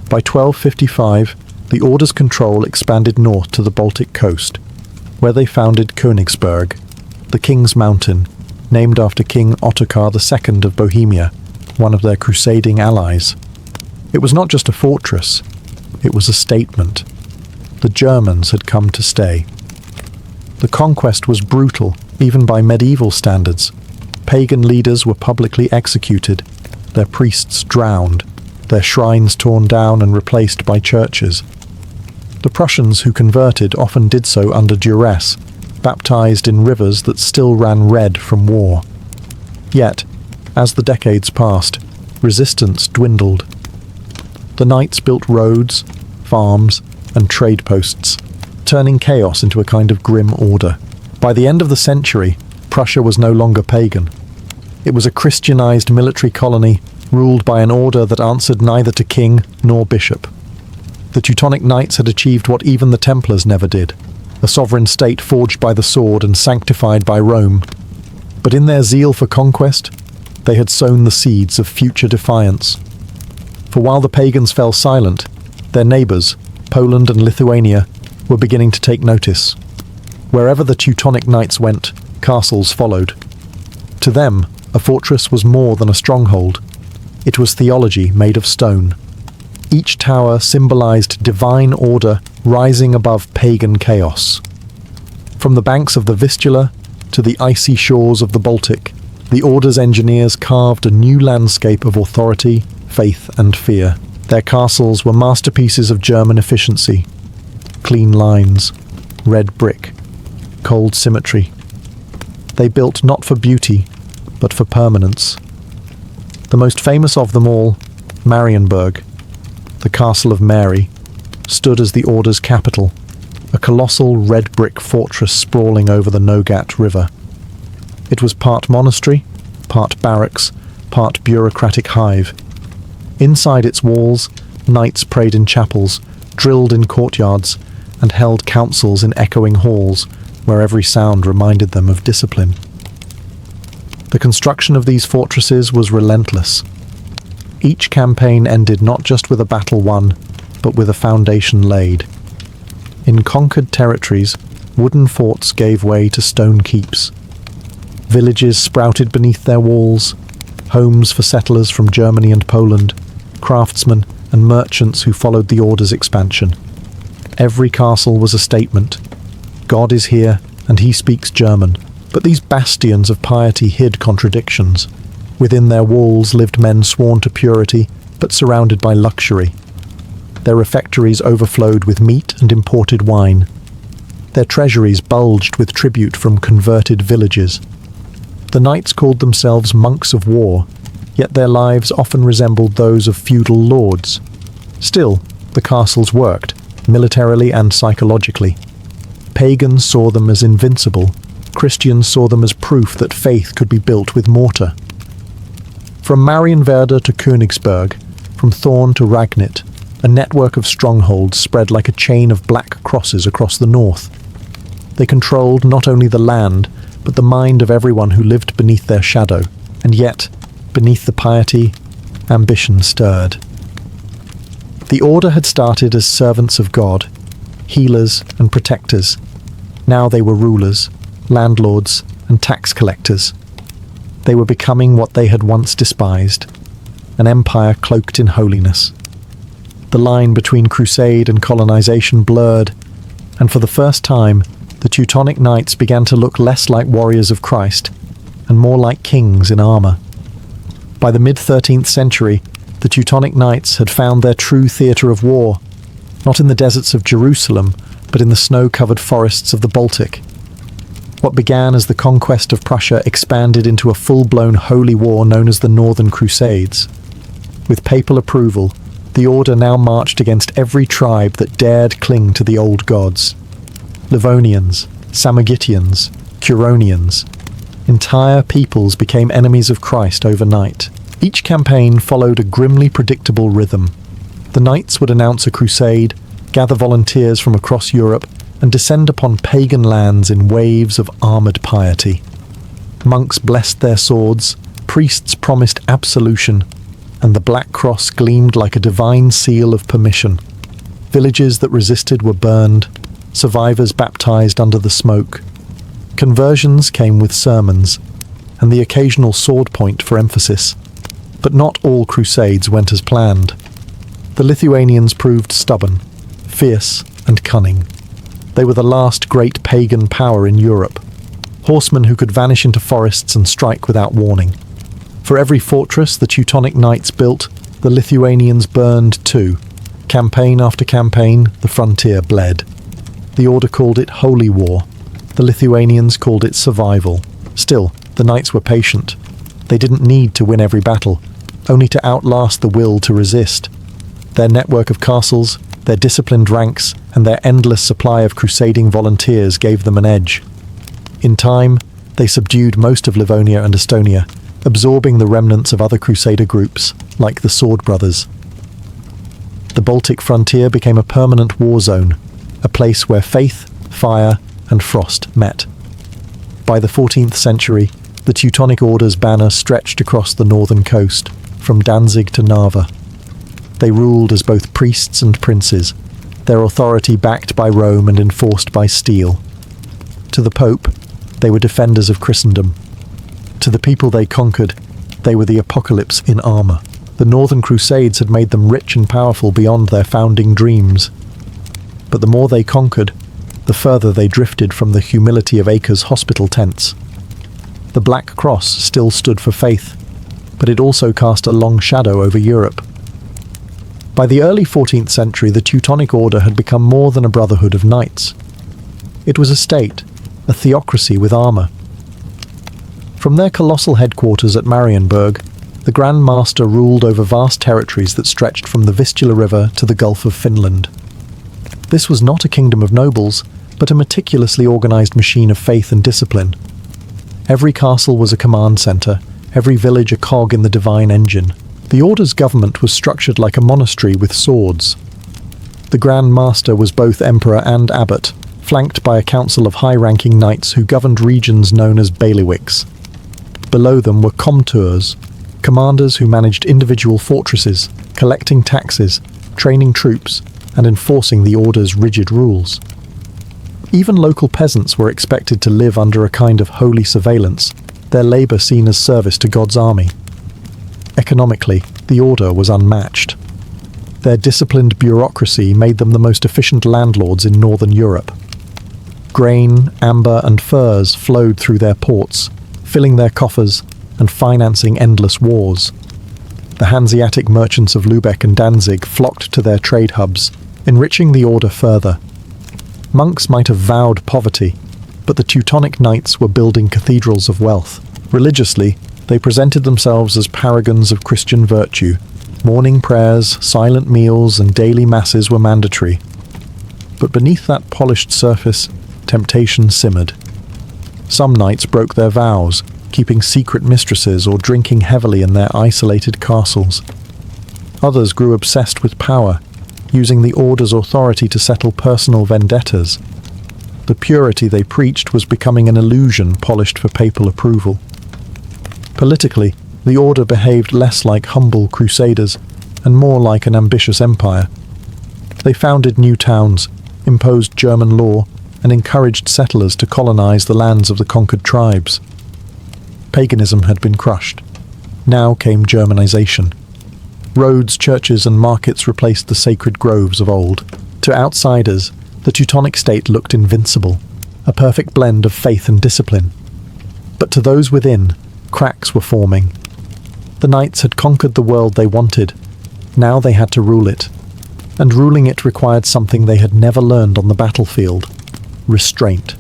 By 1255, the Order's control expanded north to the Baltic coast, where they founded Königsberg, the King's Mountain, named after King Ottokar II of Bohemia, one of their crusading allies. It was not just a fortress, it was a statement. The Germans had come to stay. The conquest was brutal, even by medieval standards. Pagan leaders were publicly executed, their priests drowned, their shrines torn down and replaced by churches. The Prussians who converted often did so under duress, baptized in rivers that still ran red from war. Yet, as the decades passed, resistance dwindled. The knights built roads, farms, and trade posts, turning chaos into a kind of grim order. By the end of the century, Prussia was no longer pagan. It was a Christianized military colony ruled by an order that answered neither to king nor bishop. The Teutonic Knights had achieved what even the Templars never did, a sovereign state forged by the sword and sanctified by Rome. But in their zeal for conquest, they had sown the seeds of future defiance. For while the pagans fell silent, their neighbours, Poland and Lithuania, were beginning to take notice. Wherever the Teutonic Knights went, castles followed. To them, a fortress was more than a stronghold. It was theology made of stone. Each tower symbolized divine order rising above pagan chaos. From the banks of the Vistula to the icy shores of the Baltic, the Order's engineers carved a new landscape of authority, faith, and fear. Their castles were masterpieces of German efficiency. Clean lines, red brick, cold symmetry. They built not for beauty, but for permanence. The most famous of them all, Marienburg, the Castle of Mary, stood as the Order's capital, a colossal red brick fortress sprawling over the Nogat River. It was part monastery, part barracks, part bureaucratic hive. Inside its walls, knights prayed in chapels, drilled in courtyards, and held councils in echoing halls, where every sound reminded them of discipline. The construction of these fortresses was relentless. Each campaign ended not just with a battle won, but with a foundation laid. In conquered territories, wooden forts gave way to stone keeps. Villages sprouted beneath their walls, homes for settlers from Germany and Poland, craftsmen and merchants who followed the Order's expansion. Every castle was a statement. God is here, and he speaks German. But these bastions of piety hid contradictions. Within their walls lived men sworn to purity, but surrounded by luxury. Their refectories overflowed with meat and imported wine. Their treasuries bulged with tribute from converted villages. The knights called themselves monks of war, yet their lives often resembled those of feudal lords. Still, the castles worked, militarily and psychologically. Pagans saw them as invincible. Christians saw them as proof that faith could be built with mortar. From Marienwerder to Königsberg, from Thorn to Ragnit, a network of strongholds spread like a chain of black crosses across the north. They controlled not only the land, but the mind of everyone who lived beneath their shadow, and yet, beneath the piety, ambition stirred. The order had started as servants of God, healers and protectors. Now they were rulers, landlords, and tax collectors. They were becoming what they had once despised, an empire cloaked in holiness. The line between crusade and colonization blurred, and for the first time, the Teutonic knights began to look less like warriors of Christ and more like kings in armor. By the mid-13th century, the Teutonic knights had found their true theatre of war, not in the deserts of Jerusalem, but in the snow-covered forests of the Baltic. What began as the conquest of Prussia expanded into a full-blown holy war known as the Northern Crusades. With papal approval, the order now marched against every tribe that dared cling to the old gods. Livonians, Samogitians, Curonians. Entire peoples became enemies of Christ overnight. Each campaign followed a grimly predictable rhythm. The knights would announce a crusade, gather volunteers from across Europe, and descend upon pagan lands in waves of armoured piety. Monks blessed their swords, priests promised absolution, and the Black Cross gleamed like a divine seal of permission. Villages that resisted were burned, survivors baptized under the smoke. Conversions came with sermons, and the occasional sword point for emphasis. But not all crusades went as planned. The Lithuanians proved stubborn, fierce, and cunning. They were the last great pagan power in Europe, horsemen who could vanish into forests and strike without warning. For every fortress the Teutonic knights built, the Lithuanians burned too. Campaign after campaign, the frontier bled. The order called it holy war. The Lithuanians called it survival. Still, the knights were patient. They didn't need to win every battle, only to outlast the will to resist. Their network of castles, their disciplined ranks, and their endless supply of crusading volunteers gave them an edge. In time, they subdued most of Livonia and Estonia, absorbing the remnants of other crusader groups, like the Sword Brothers. The Baltic frontier became a permanent war zone, a place where faith, fire, and frost met. By the 14th century, the Teutonic Order's banner stretched across the northern coast, from Danzig to Narva. They ruled as both priests and princes, their authority backed by Rome and enforced by steel. To the Pope, they were defenders of Christendom. To the people they conquered, they were the apocalypse in armour. The Northern Crusades had made them rich and powerful beyond their founding dreams. But the more they conquered, the further they drifted from the humility of Acre's hospital tents. The Black Cross still stood for faith, but it also cast a long shadow over Europe. By the early 14th century, the Teutonic Order had become more than a brotherhood of knights. It was a state, a theocracy with armour. From their colossal headquarters at Marienburg, the Grand Master ruled over vast territories that stretched from the Vistula River to the Gulf of Finland. This was not a kingdom of nobles, but a meticulously organised machine of faith and discipline. Every castle was a command centre, every village a cog in the divine engine. The Order's government was structured like a monastery with swords. The Grand Master was both emperor and abbot, flanked by a council of high-ranking knights who governed regions known as bailiwicks. Below them were comteurs, commanders who managed individual fortresses, collecting taxes, training troops, and enforcing the Order's rigid rules. Even local peasants were expected to live under a kind of holy surveillance, their labour seen as service to God's army. Economically, the Order was unmatched. Their disciplined bureaucracy made them the most efficient landlords in northern Europe. Grain, amber, and furs flowed through their ports, filling their coffers and financing endless wars. The Hanseatic merchants of Lübeck and Danzig flocked to their trade hubs, enriching the Order further. Monks might have vowed poverty, but the Teutonic knights were building cathedrals of wealth. Religiously, they presented themselves as paragons of Christian virtue. Morning prayers, silent meals, and daily masses were mandatory. But beneath that polished surface, temptation simmered. Some knights broke their vows, keeping secret mistresses or drinking heavily in their isolated castles. Others grew obsessed with power, using the order's authority to settle personal vendettas. The purity they preached was becoming an illusion polished for papal approval. Politically, the order behaved less like humble crusaders and more like an ambitious empire. They founded new towns, imposed German law, and encouraged settlers to colonize the lands of the conquered tribes. Paganism had been crushed. Now came Germanization. Roads, churches, and markets replaced the sacred groves of old. To outsiders, the Teutonic state looked invincible, a perfect blend of faith and discipline. But to those within, cracks were forming. The knights had conquered the world they wanted. Now they had to rule it. And ruling it required something they had never learned on the battlefield: restraint.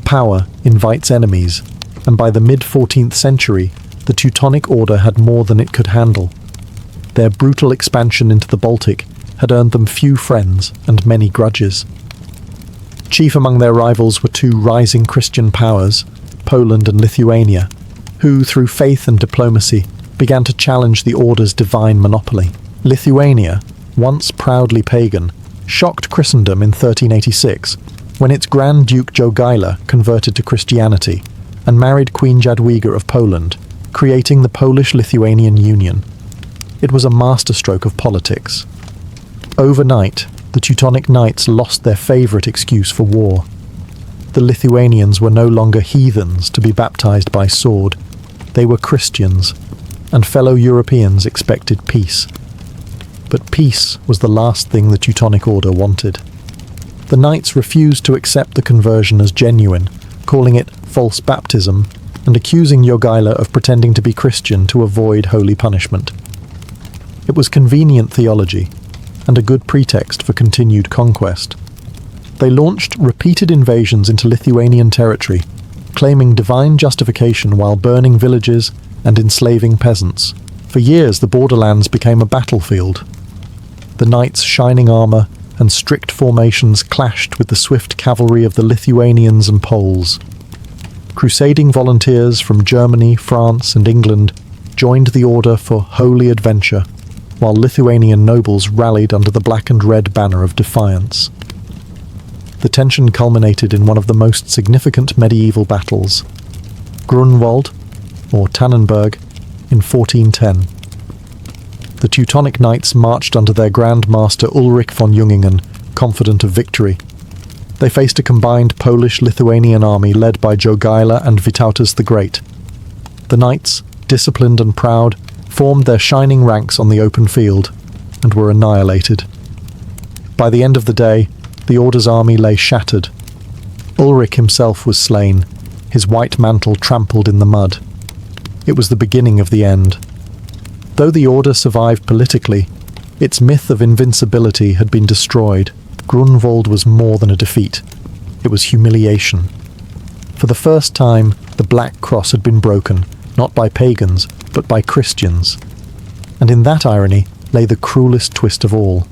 Power invites enemies, and by the mid-14th century, the Teutonic Order had more than it could handle. Their brutal expansion into the Baltic had earned them few friends and many grudges. Chief among their rivals were two rising Christian powers, Poland and Lithuania, who, through faith and diplomacy, began to challenge the Order's divine monopoly. Lithuania, once proudly pagan, shocked Christendom in 1386, when its Grand Duke Jogaila converted to Christianity and married Queen Jadwiga of Poland, creating the Polish-Lithuanian Union. It was a masterstroke of politics. Overnight, the Teutonic Knights lost their favourite excuse for war. The Lithuanians were no longer heathens to be baptized by sword. They were Christians, and fellow Europeans expected peace. But peace was the last thing the Teutonic Order wanted. The knights refused to accept the conversion as genuine, calling it false baptism and accusing Jogaila of pretending to be Christian to avoid holy punishment. It was convenient theology, and a good pretext for continued conquest. They launched repeated invasions into Lithuanian territory, claiming divine justification while burning villages and enslaving peasants. For years the borderlands became a battlefield. The knights' shining armour and strict formations clashed with the swift cavalry of the Lithuanians and Poles. Crusading volunteers from Germany, France, and England joined the order for holy adventure, while Lithuanian nobles rallied under the black and red banner of defiance. The tension culminated in one of the most significant medieval battles, Grunwald, or Tannenberg, in 1410. The Teutonic Knights marched under their Grand Master Ulrich von Jungingen, confident of victory. They faced a combined Polish-Lithuanian army led by Jogaila and Vytautas the Great. The knights, disciplined and proud, formed their shining ranks on the open field and were annihilated. By the end of the day, the Order's army lay shattered. Ulrich himself was slain, his white mantle trampled in the mud. It was the beginning of the end. Though the Order survived politically, its myth of invincibility had been destroyed. Grunwald was more than a defeat. It was humiliation. For the first time, the Black Cross had been broken, not by pagans, but by Christians. And in that irony lay the cruelest twist of all.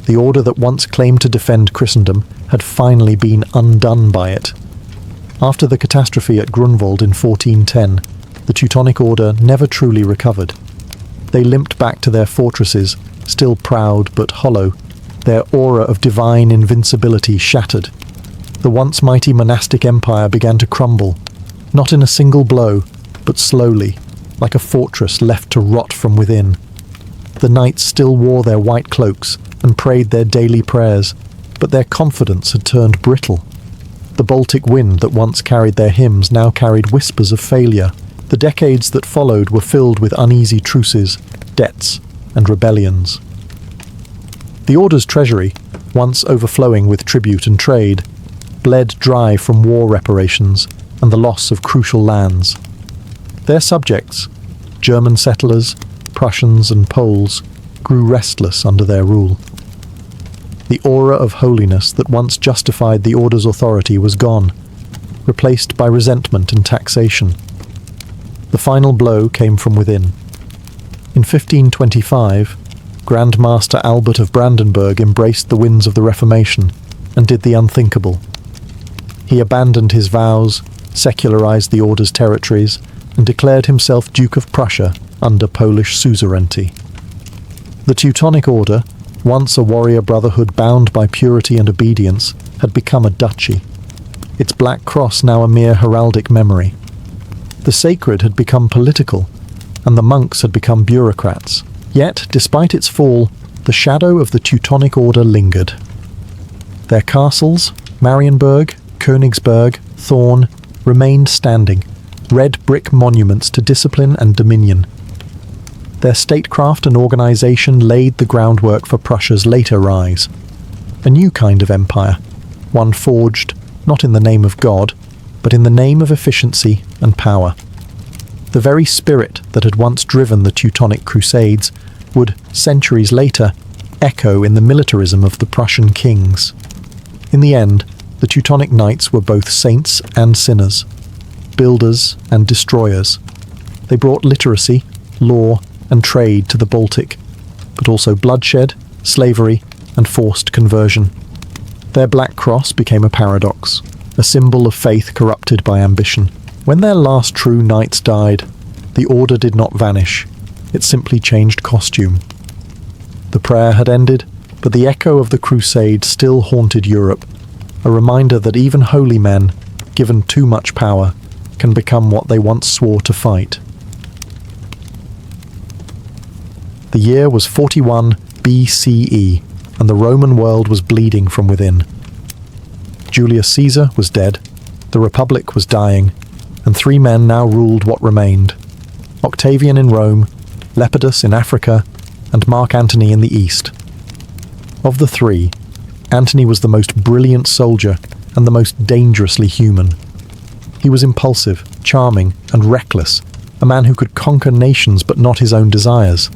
The Order that once claimed to defend Christendom had finally been undone by it. After the catastrophe at Grunwald in 1410, the Teutonic Order never truly recovered. They limped back to their fortresses, still proud but hollow, their aura of divine invincibility shattered. The once mighty monastic empire began to crumble, not in a single blow, but slowly, like a fortress left to rot from within. The knights still wore their white cloaks and prayed their daily prayers, but their confidence had turned brittle. The Baltic wind that once carried their hymns now carried whispers of failure. The decades that followed were filled with uneasy truces, debts, and rebellions. The Order's treasury, once overflowing with tribute and trade, bled dry from war reparations and the loss of crucial lands. Their subjects, German settlers, Prussians and Poles, grew restless under their rule. The aura of holiness that once justified the Order's authority was gone, replaced by resentment and taxation. The final blow came from within. In 1525, Grand Master Albert of Brandenburg embraced the winds of the Reformation and did the unthinkable. He abandoned his vows, secularized the order's territories, and declared himself Duke of Prussia under Polish suzerainty. The Teutonic Order, once a warrior brotherhood bound by purity and obedience, had become a duchy, its black cross now a mere heraldic memory. The sacred had become political, and the monks had become bureaucrats. Yet, despite its fall, the shadow of the Teutonic Order lingered. Their castles, Marienburg, Königsberg, Thorn, remained standing, red brick monuments to discipline and dominion. Their statecraft and organization laid the groundwork for Prussia's later rise. A new kind of empire, one forged not in the name of God, but in the name of efficiency and power. The very spirit that had once driven the Teutonic Crusades would, centuries later, echo in the militarism of the Prussian kings. In the end, the Teutonic knights were both saints and sinners, builders and destroyers. They brought literacy, law, and trade to the Baltic, but also bloodshed, slavery, and forced conversion. Their black cross became a paradox, a symbol of faith corrupted by ambition. When their last true knights died, the order did not vanish, it simply changed costume. The prayer had ended, but the echo of the crusade still haunted Europe, a reminder that even holy men, given too much power, can become what they once swore to fight. The year was 41 BCE, and the Roman world was bleeding from within. Julius Caesar was dead, the Republic was dying, and three men now ruled what remained: Octavian in Rome, Lepidus in Africa, and Mark Antony in the East. Of the three, Antony was the most brilliant soldier and the most dangerously human. He was impulsive, charming, and reckless, a man who could conquer nations but not his own desires.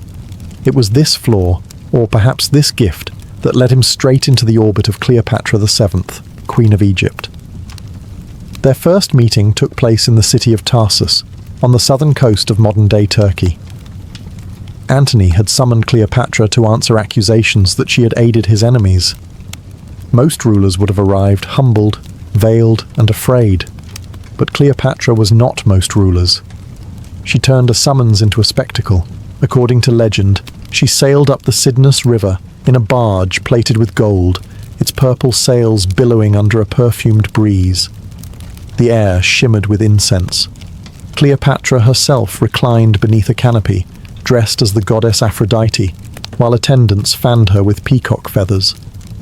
It was this flaw, or perhaps this gift, that led him straight into the orbit of Cleopatra VII, Queen of Egypt. Their first meeting took place in the city of Tarsus, on the southern coast of modern-day Turkey. Antony had summoned Cleopatra to answer accusations that she had aided his enemies. Most rulers would have arrived humbled, veiled, and afraid. But Cleopatra was not most rulers. She turned a summons into a spectacle. According to legend, she sailed up the Cydnus River in a barge plated with gold, its purple sails billowing under a perfumed breeze. The air shimmered with incense. Cleopatra herself reclined beneath a canopy, dressed as the goddess Aphrodite, while attendants fanned her with peacock feathers.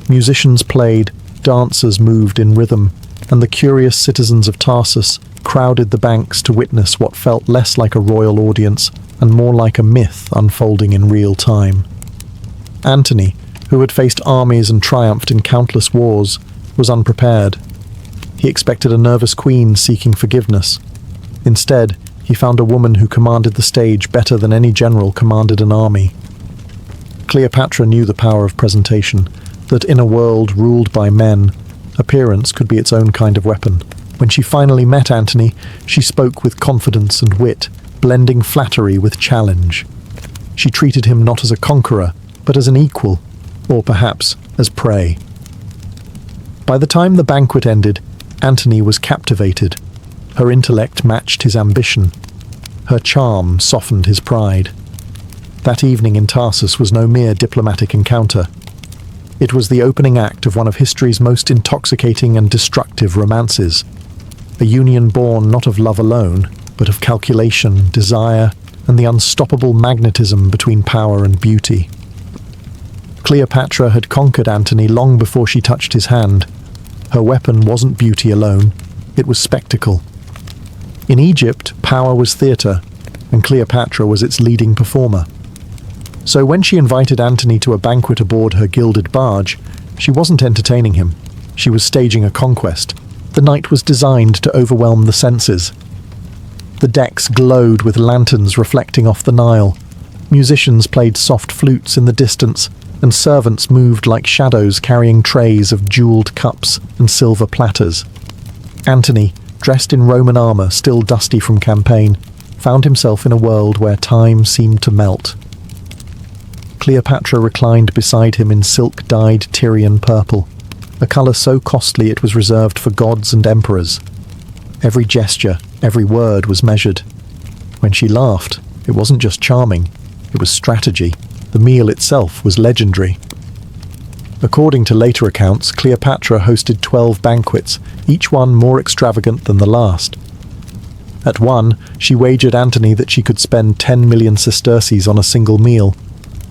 Musicians played, dancers moved in rhythm, and the curious citizens of Tarsus crowded the banks to witness what felt less like a royal audience and more like a myth unfolding in real time. Antony, who had faced armies and triumphed in countless wars, was unprepared. He expected a nervous queen seeking forgiveness. Instead, he found a woman who commanded the stage better than any general commanded an army. Cleopatra knew the power of presentation, that in a world ruled by men, appearance could be its own kind of weapon. When she finally met Antony, she spoke with confidence and wit, blending flattery with challenge. She treated him not as a conqueror, but as an equal, or perhaps as prey. By the time the banquet ended, Antony was captivated. Her intellect matched his ambition. Her charm softened his pride. That evening in Tarsus was no mere diplomatic encounter. It was the opening act of one of history's most intoxicating and destructive romances, a union born not of love alone, but of calculation, desire, and the unstoppable magnetism between power and beauty. Cleopatra had conquered Antony long before she touched his hand. Her weapon wasn't beauty alone, it was spectacle. In Egypt, power was theatre, and Cleopatra was its leading performer. So when she invited Antony to a banquet aboard her gilded barge, she wasn't entertaining him. She was staging a conquest. The night was designed to overwhelm the senses. The decks glowed with lanterns reflecting off the Nile. Musicians played soft flutes in the distance, and servants moved like shadows carrying trays of jeweled cups and silver platters. Antony, dressed in Roman armor still dusty from campaign, found himself in a world where time seemed to melt. Cleopatra reclined beside him in silk-dyed Tyrian purple, a colour so costly it was reserved for gods and emperors. Every gesture, every word was measured. When she laughed, it wasn't just charming, it was strategy. The meal itself was legendary. According to later accounts, Cleopatra hosted 12 banquets, each one more extravagant than the last. At one, she wagered Antony that she could spend 10 million sesterces on a single meal,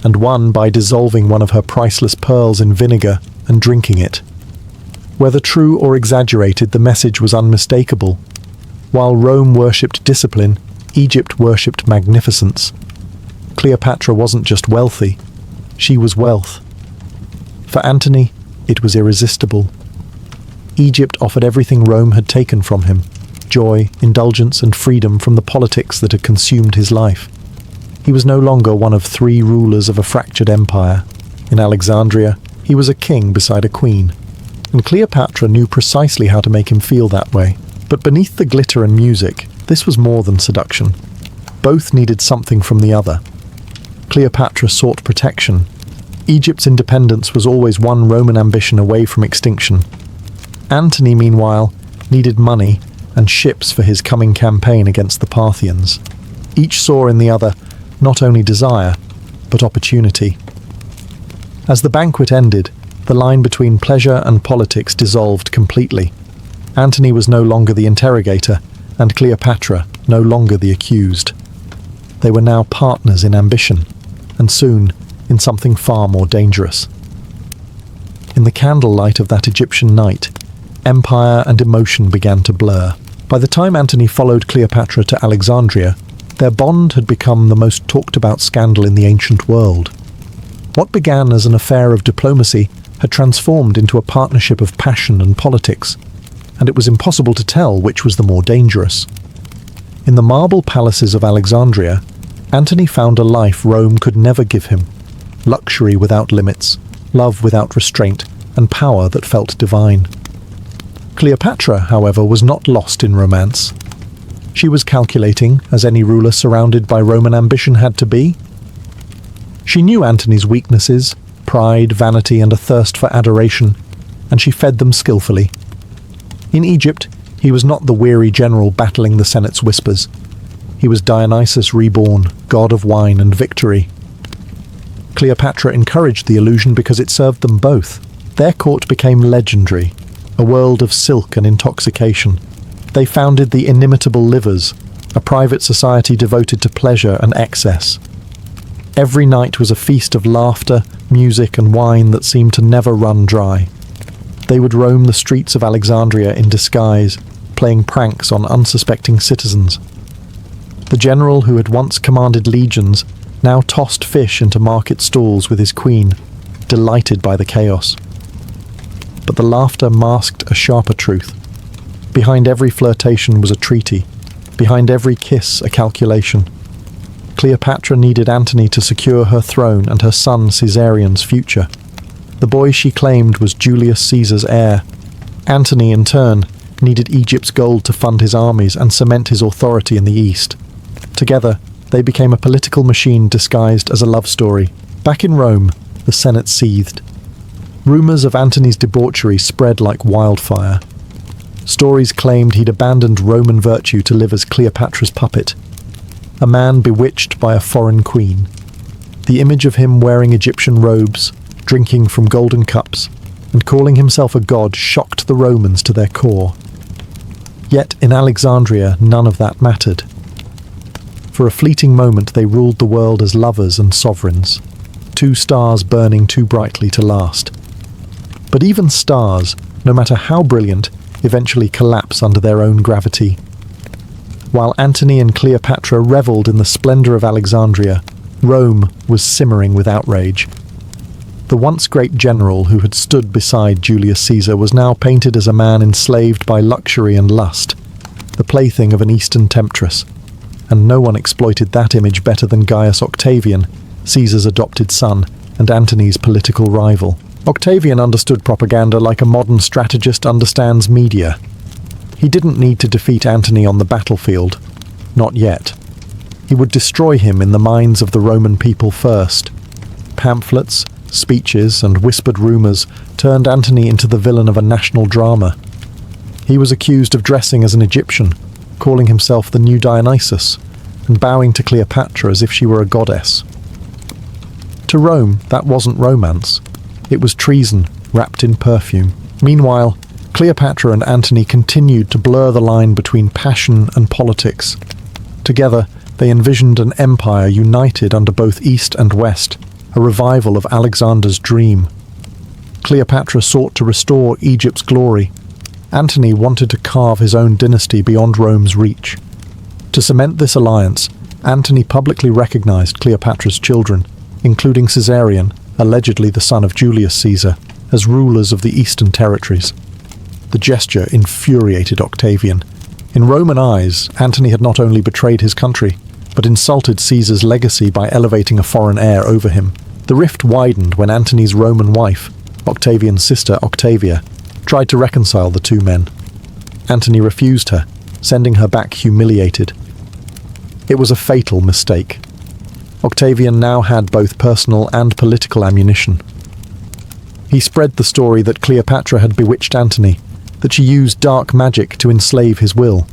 and won by dissolving one of her priceless pearls in vinegar and drinking it. Whether true or exaggerated, the message was unmistakable. While Rome worshipped discipline, Egypt worshipped magnificence. Cleopatra wasn't just wealthy, she was wealth. For Antony, it was irresistible. Egypt offered everything Rome had taken from him: joy, indulgence, and freedom from the politics that had consumed his life. He was no longer one of 3 rulers of a fractured empire. In Alexandria, he was a king beside a queen. And Cleopatra knew precisely how to make him feel that way. But beneath the glitter and music, this was more than seduction. Both needed something from the other. Cleopatra sought protection. Egypt's independence was always one Roman ambition away from extinction. Antony, meanwhile, needed money and ships for his coming campaign against the Parthians. Each saw in the other not only desire, but opportunity. As the banquet ended, the line between pleasure and politics dissolved completely. Antony was no longer the interrogator, and Cleopatra no longer the accused. They were now partners in ambition, and soon in something far more dangerous. In the candlelight of that Egyptian night, empire and emotion began to blur. By the time Antony followed Cleopatra to Alexandria, their bond had become the most talked-about scandal in the ancient world. What began as an affair of diplomacy had transformed into a partnership of passion and politics, and it was impossible to tell which was the more dangerous. In the marble palaces of Alexandria, Antony found a life Rome could never give him: luxury without limits, love without restraint, and power that felt divine. Cleopatra, however, was not lost in romance. She was calculating, as any ruler surrounded by Roman ambition had to be. She knew Antony's weaknesses: pride, vanity, and a thirst for adoration, and she fed them skillfully. In Egypt, he was not the weary general battling the Senate's whispers. He was Dionysus reborn, god of wine and victory. Cleopatra encouraged the illusion because it served them both. Their court became legendary, a world of silk and intoxication. They founded the inimitable Livers, a private society devoted to pleasure and excess. Every night was a feast of laughter, music, and wine that seemed to never run dry. They would roam the streets of Alexandria in disguise, playing pranks on unsuspecting citizens. The general who had once commanded legions now tossed fish into market stalls with his queen, delighted by the chaos. But the laughter masked a sharper truth. Behind every flirtation was a treaty. Behind every kiss, a calculation. Cleopatra needed Antony to secure her throne and her son Caesarion's future. The boy she claimed was Julius Caesar's heir. Antony, in turn, needed Egypt's gold to fund his armies and cement his authority in the east. Together, they became a political machine disguised as a love story. Back in Rome, the Senate seethed. Rumours of Antony's debauchery spread like wildfire. Stories claimed he'd abandoned Roman virtue to live as Cleopatra's puppet, a man bewitched by a foreign queen. The image of him wearing Egyptian robes, drinking from golden cups, and calling himself a god shocked the Romans to their core. Yet in Alexandria, none of that mattered. For a fleeting moment they ruled the world as lovers and sovereigns, 2 stars burning too brightly to last. But even stars, no matter how brilliant, eventually collapse under their own gravity. While Antony and Cleopatra revelled in the splendour of Alexandria, Rome was simmering with outrage. The once great general who had stood beside Julius Caesar was now painted as a man enslaved by luxury and lust, the plaything of an Eastern temptress, and no one exploited that image better than Gaius Octavian, Caesar's adopted son and Antony's political rival. Octavian understood propaganda like a modern strategist understands media. He didn't need to defeat Antony on the battlefield. Not yet. He would destroy him in the minds of the Roman people first. Pamphlets, speeches, and whispered rumours turned Antony into the villain of a national drama. He was accused of dressing as an Egyptian, calling himself the new Dionysus, and bowing to Cleopatra as if she were a goddess. To Rome, that wasn't romance. It was treason, wrapped in perfume. Meanwhile, Cleopatra and Antony continued to blur the line between passion and politics. Together, they envisioned an empire united under both East and West, a revival of Alexander's dream. Cleopatra sought to restore Egypt's glory. Antony wanted to carve his own dynasty beyond Rome's reach. To cement this alliance, Antony publicly recognized Cleopatra's children, including Caesarion, allegedly the son of Julius Caesar, as rulers of the eastern territories. The gesture infuriated Octavian. In Roman eyes, Antony had not only betrayed his country, but insulted Caesar's legacy by elevating a foreign heir over him. The rift widened when Antony's Roman wife, Octavian's sister Octavia, tried to reconcile the two men. Antony refused her, sending her back humiliated. It was a fatal mistake. Octavian now had both personal and political ammunition. He spread the story that Cleopatra had bewitched Antony, that she used dark magic to enslave his will.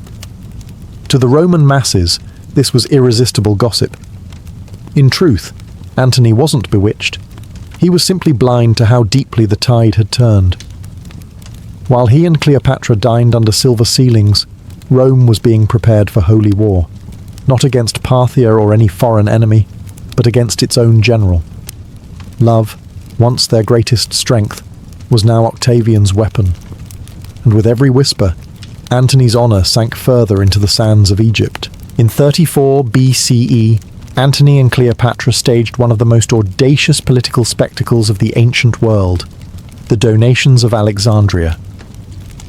To the Roman masses, this was irresistible gossip. In truth, Antony wasn't bewitched. He was simply blind to how deeply the tide had turned. While he and Cleopatra dined under silver ceilings, Rome was being prepared for holy war, not against Parthia or any foreign enemy, but against its own general. Love, once their greatest strength, was now Octavian's weapon. And with every whisper, Antony's honor sank further into the sands of Egypt. In 34 BCE, Antony and Cleopatra staged one of the most audacious political spectacles of the ancient world, the donations of Alexandria.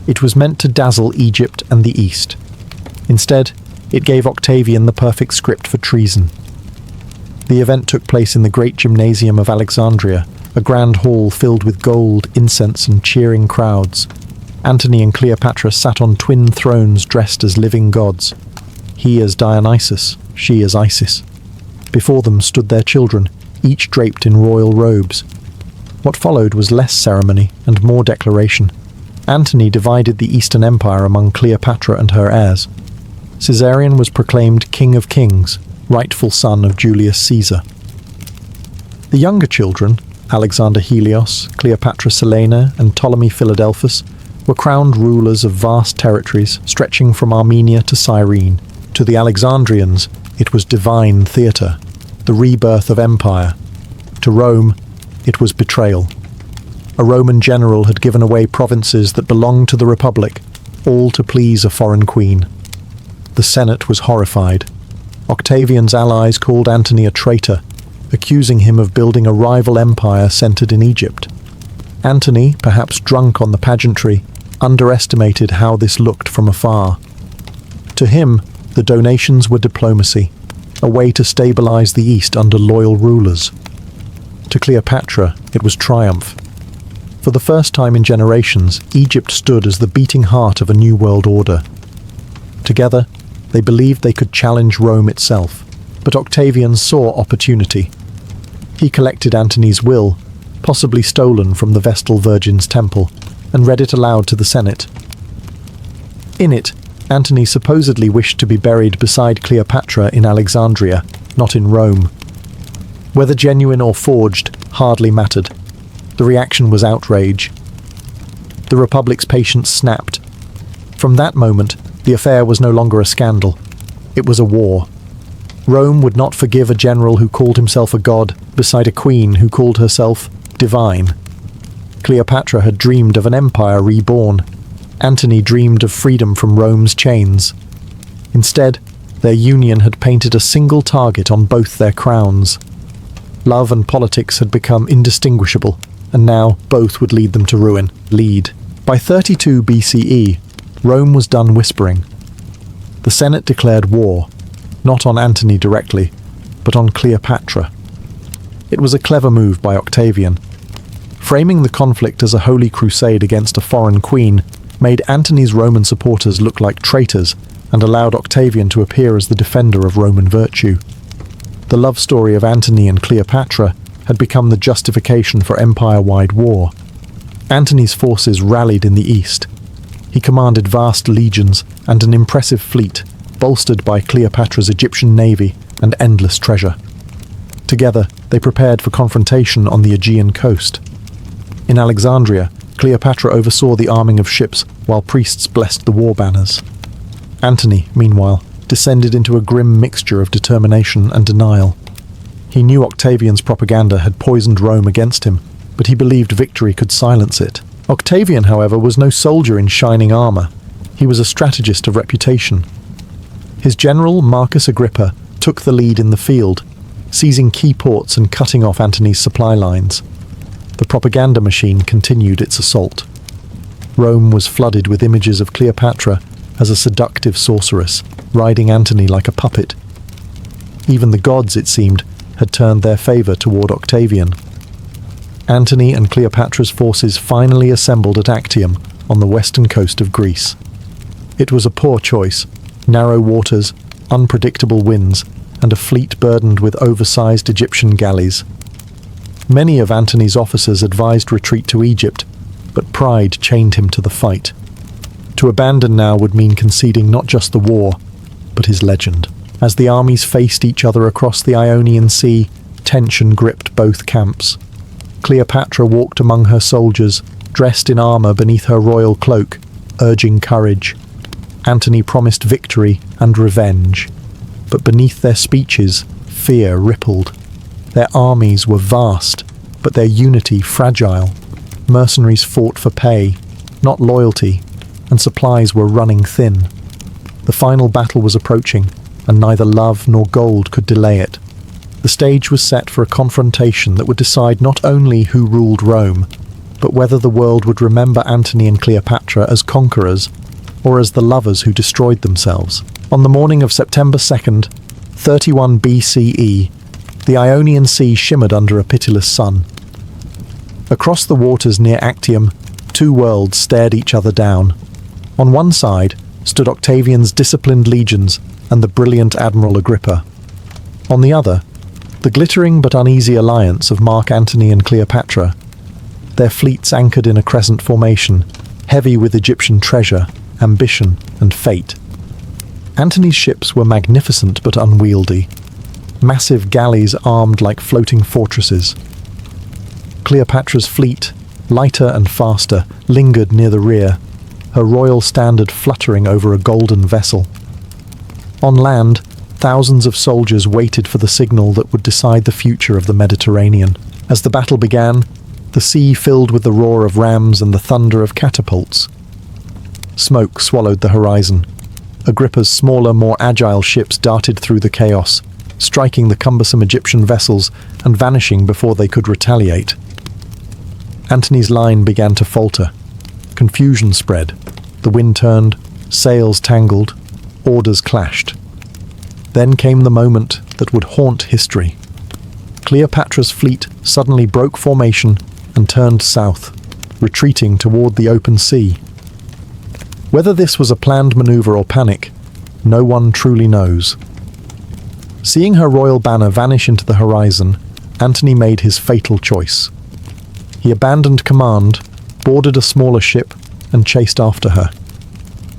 It was meant to dazzle Egypt and the East. Instead, it gave Octavian the perfect script for treason. The event took place in the great gymnasium of Alexandria, a grand hall filled with gold, incense, and cheering crowds. Antony and Cleopatra sat on twin thrones dressed as living gods. He as Dionysus, she as Isis. Before them stood their children, each draped in royal robes. What followed was less ceremony and more declaration. Antony divided the Eastern Empire among Cleopatra and her heirs. Caesarion was proclaimed King of Kings, rightful son of Julius Caesar. The younger children, Alexander Helios, Cleopatra Selene, and Ptolemy Philadelphus, were crowned rulers of vast territories stretching from Armenia to Cyrene. To the Alexandrians, it was divine theatre, the rebirth of empire. To Rome, it was betrayal. A Roman general had given away provinces that belonged to the Republic, all to please a foreign queen. The Senate was horrified. Octavian's allies called Antony a traitor, accusing him of building a rival empire centered in Egypt. Antony, perhaps drunk on the pageantry, underestimated how this looked from afar. To him, the donations were diplomacy, a way to stabilize the East under loyal rulers. To Cleopatra, it was triumph. For the first time in generations, Egypt stood as the beating heart of a new world order. Together, they believed they could challenge Rome itself, but Octavian saw opportunity. He collected Antony's will, possibly stolen from the Vestal Virgin's temple, and read it aloud to the Senate. In it, Antony supposedly wished to be buried beside Cleopatra in Alexandria, not in Rome. Whether genuine or forged hardly mattered. The reaction was outrage. The Republic's patience snapped. From that moment, the affair was no longer a scandal. It was a war. Rome would not forgive a general who called himself a god beside a queen who called herself divine. Cleopatra had dreamed of an empire reborn. Antony dreamed of freedom from Rome's chains. Instead, their union had painted a single target on both their crowns. Love and politics had become indistinguishable, and now both would lead them to ruin. By 32 BCE, Rome was done whispering. The Senate declared war, not on Antony directly, but on Cleopatra. It was a clever move by Octavian. Framing the conflict as a holy crusade against a foreign queen made Antony's Roman supporters look like traitors and allowed Octavian to appear as the defender of Roman virtue. The love story of Antony and Cleopatra had become the justification for empire-wide war. Antony's forces rallied in the east. He commanded vast legions and an impressive fleet, bolstered by Cleopatra's Egyptian navy and endless treasure. Together, they prepared for confrontation on the Aegean coast. In Alexandria, Cleopatra oversaw the arming of ships while priests blessed the war banners. Antony, meanwhile, descended into a grim mixture of determination and denial. He knew Octavian's propaganda had poisoned Rome against him, but he believed victory could silence it. Octavian, however, was no soldier in shining armor. He was a strategist of reputation. His general, Marcus Agrippa, took the lead in the field, seizing key ports and cutting off Antony's supply lines. The propaganda machine continued its assault. Rome was flooded with images of Cleopatra as a seductive sorceress, riding Antony like a puppet. Even the gods, it seemed, had turned their favor toward Octavian. Antony and Cleopatra's forces finally assembled at Actium on the western coast of Greece. It was a poor choice: narrow waters, unpredictable winds, and a fleet burdened with oversized Egyptian galleys. Many of Antony's officers advised retreat to Egypt, but pride chained him to the fight. To abandon now would mean conceding not just the war, but his legend. As the armies faced each other across the Ionian Sea, tension gripped both camps. Cleopatra walked among her soldiers, dressed in armor beneath her royal cloak, urging courage. Antony promised victory and revenge, but beneath their speeches, fear rippled. Their armies were vast, but their unity fragile. Mercenaries fought for pay, not loyalty, and supplies were running thin. The final battle was approaching, and neither love nor gold could delay it. The stage was set for a confrontation that would decide not only who ruled Rome, but whether the world would remember Antony and Cleopatra as conquerors, or as the lovers who destroyed themselves. On the morning of September 2nd, 31 BCE, the Ionian Sea shimmered under a pitiless sun. Across the waters near Actium, two worlds stared each other down. On one side stood Octavian's disciplined legions and the brilliant Admiral Agrippa. On the other, the glittering but uneasy alliance of Mark Antony and Cleopatra. Their fleets anchored in a crescent formation, heavy with Egyptian treasure, ambition, and fate. Antony's ships were magnificent but unwieldy, massive galleys armed like floating fortresses. Cleopatra's fleet, lighter and faster, lingered near the rear, her royal standard fluttering over a golden vessel. On land, thousands of soldiers waited for the signal that would decide the future of the Mediterranean. As the battle began, the sea filled with the roar of rams and the thunder of catapults. Smoke swallowed the horizon. Agrippa's smaller, more agile ships darted through the chaos, striking the cumbersome Egyptian vessels and vanishing before they could retaliate. Antony's line began to falter. Confusion spread. The wind turned, sails tangled, orders clashed. Then came the moment that would haunt history. Cleopatra's fleet suddenly broke formation and turned south, retreating toward the open sea. Whether this was a planned maneuver or panic, no one truly knows. Seeing her royal banner vanish into the horizon, Antony made his fatal choice. He abandoned command, boarded a smaller ship, and chased after her.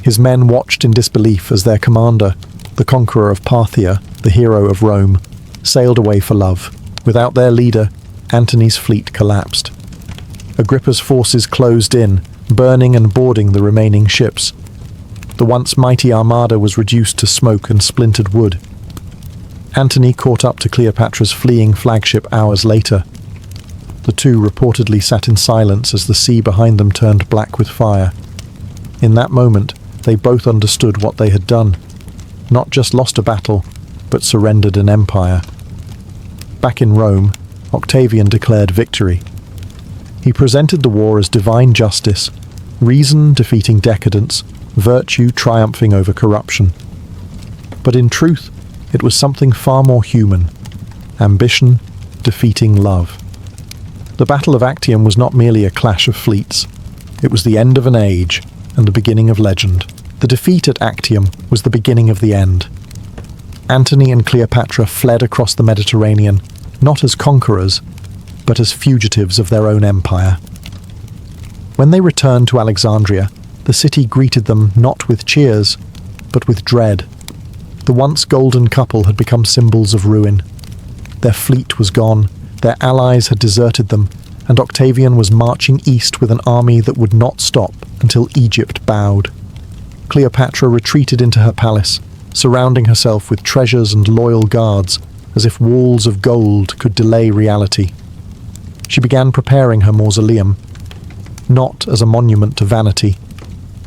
His men watched in disbelief as their commander, the conqueror of Parthia, the hero of Rome, sailed away for love. Without their leader, Antony's fleet collapsed. Agrippa's forces closed in, burning and boarding the remaining ships. The once mighty armada was reduced to smoke and splintered wood. Antony caught up to Cleopatra's fleeing flagship hours later. The two reportedly sat in silence as the sea behind them turned black with fire. In that moment, they both understood what they had done. Not just lost a battle, but surrendered an empire. Back in Rome, Octavian declared victory. He presented the war as divine justice, reason defeating decadence, virtue triumphing over corruption. But in truth, it was something far more human: ambition defeating love. The Battle of Actium was not merely a clash of fleets. It was the end of an age and the beginning of legend. The defeat at Actium was the beginning of the end. Antony and Cleopatra fled across the Mediterranean, not as conquerors, but as fugitives of their own empire. When they returned to Alexandria, The city greeted them not with cheers, but with dread. The once golden couple had become symbols of ruin. Their fleet was gone, their allies had deserted them, and Octavian was marching east with an army that would not stop until Egypt bowed. Cleopatra retreated into her palace, surrounding herself with treasures and loyal guards, as if walls of gold could delay reality. She began preparing her mausoleum, not as a monument to vanity,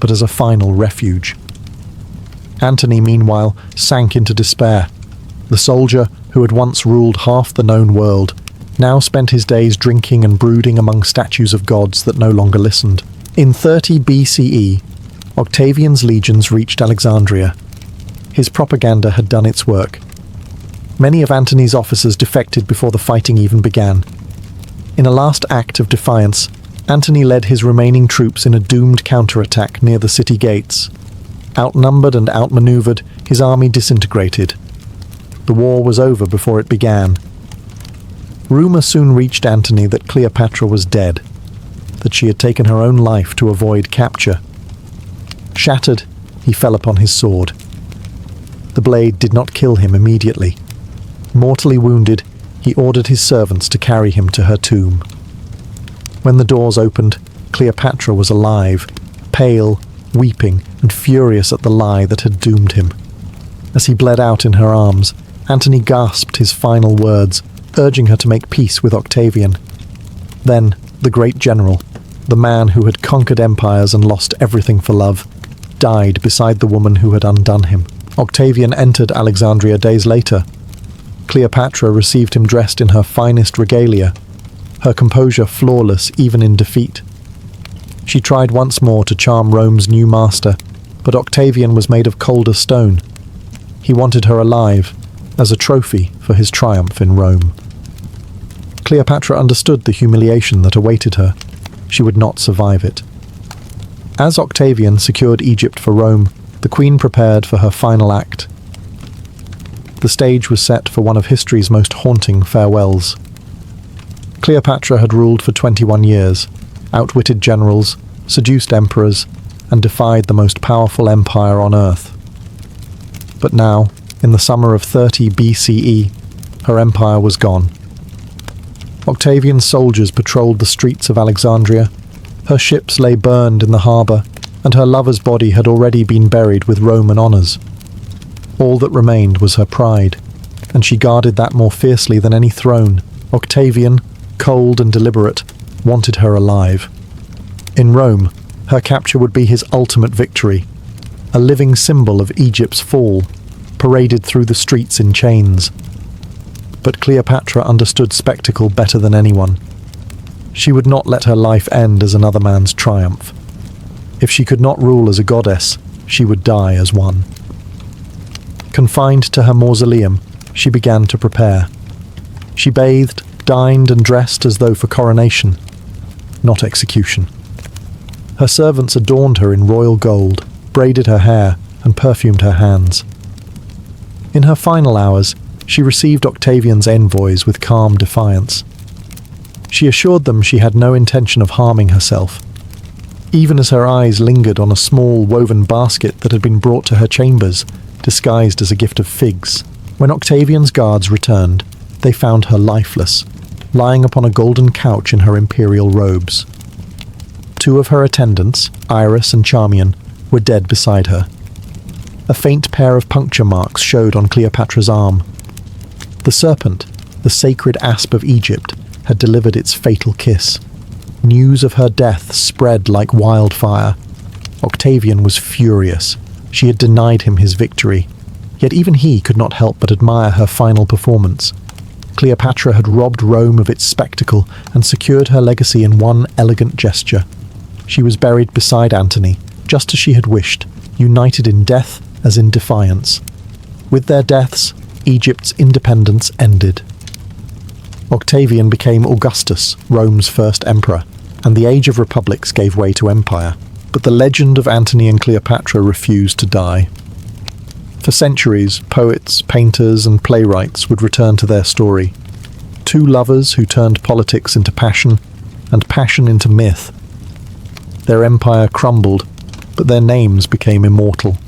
but as a final refuge. Antony, meanwhile, sank into despair. The soldier, who had once ruled half the known world, now spent his days drinking and brooding among statues of gods that no longer listened. In 30 BCE, Octavian's legions reached Alexandria. His propaganda had done its work. Many of Antony's officers defected before the fighting even began. In a last act of defiance, Antony led his remaining troops in a doomed counterattack near the city gates. Outnumbered and outmaneuvered, his army disintegrated. The war was over before it began. Rumour soon reached Antony that Cleopatra was dead, that she had taken her own life to avoid capture. Shattered, he fell upon his sword. The blade did not kill him immediately. Mortally wounded, he ordered his servants to carry him to her tomb. When the doors opened, Cleopatra was alive, pale, weeping, and furious at the lie that had doomed him. As he bled out in her arms, Antony gasped his final words, urging her to make peace with Octavian. Then, the great general, the man who had conquered empires and lost everything for love, died beside the woman who had undone him. Octavian entered Alexandria days later. Cleopatra received him dressed in her finest regalia, her composure flawless even in defeat. She tried once more to charm Rome's new master, but Octavian was made of colder stone. He wanted her alive, as a trophy for his triumph in Rome. Cleopatra understood the humiliation that awaited her. She would not survive it. As Octavian secured Egypt for Rome, the queen prepared for her final act. The stage was set for one of history's most haunting farewells. Cleopatra had ruled for 21 years, outwitted generals, seduced emperors, and defied the most powerful empire on earth. But now, in the summer of 30 BCE, her empire was gone. Octavian's soldiers patrolled the streets of Alexandria. Her ships lay burned in the harbour, and her lover's body had already been buried with Roman honours. All that remained was her pride, and she guarded that more fiercely than any throne. Octavian, cold and deliberate, wanted her alive. In Rome, her capture would be his ultimate victory, a living symbol of Egypt's fall, paraded through the streets in chains. But Cleopatra understood spectacle better than anyone. She would not let her life end as another man's triumph. If she could not rule as a goddess, she would die as one. Confined to her mausoleum, she began to prepare. She bathed, dined and dressed as though for coronation, not execution. Her servants adorned her in royal gold, braided her hair, and perfumed her hands. In her final hours, she received Octavian's envoys with calm defiance. She assured them she had no intention of harming herself, even as her eyes lingered on a small woven basket that had been brought to her chambers, disguised as a gift of figs. When Octavian's guards returned, they found her lifeless, lying upon a golden couch in her imperial robes. Two of her attendants, Iris and Charmian, were dead beside her. A faint pair of puncture marks showed on Cleopatra's arm. The serpent, the sacred asp of Egypt, had delivered its fatal kiss. News of her death spread like wildfire. Octavian was furious. She had denied him his victory. Yet even he could not help but admire her final performance. Cleopatra had robbed Rome of its spectacle and secured her legacy in one elegant gesture. She was buried beside Antony, just as she had wished, united in death as in defiance. With their deaths, Egypt's independence ended. Octavian became Augustus, Rome's first emperor, and the age of republics gave way to empire. But the legend of Antony and Cleopatra refused to die. For centuries, poets, painters, and playwrights would return to their story. Two lovers who turned politics into passion, and passion into myth. Their empire crumbled, but their names became immortal.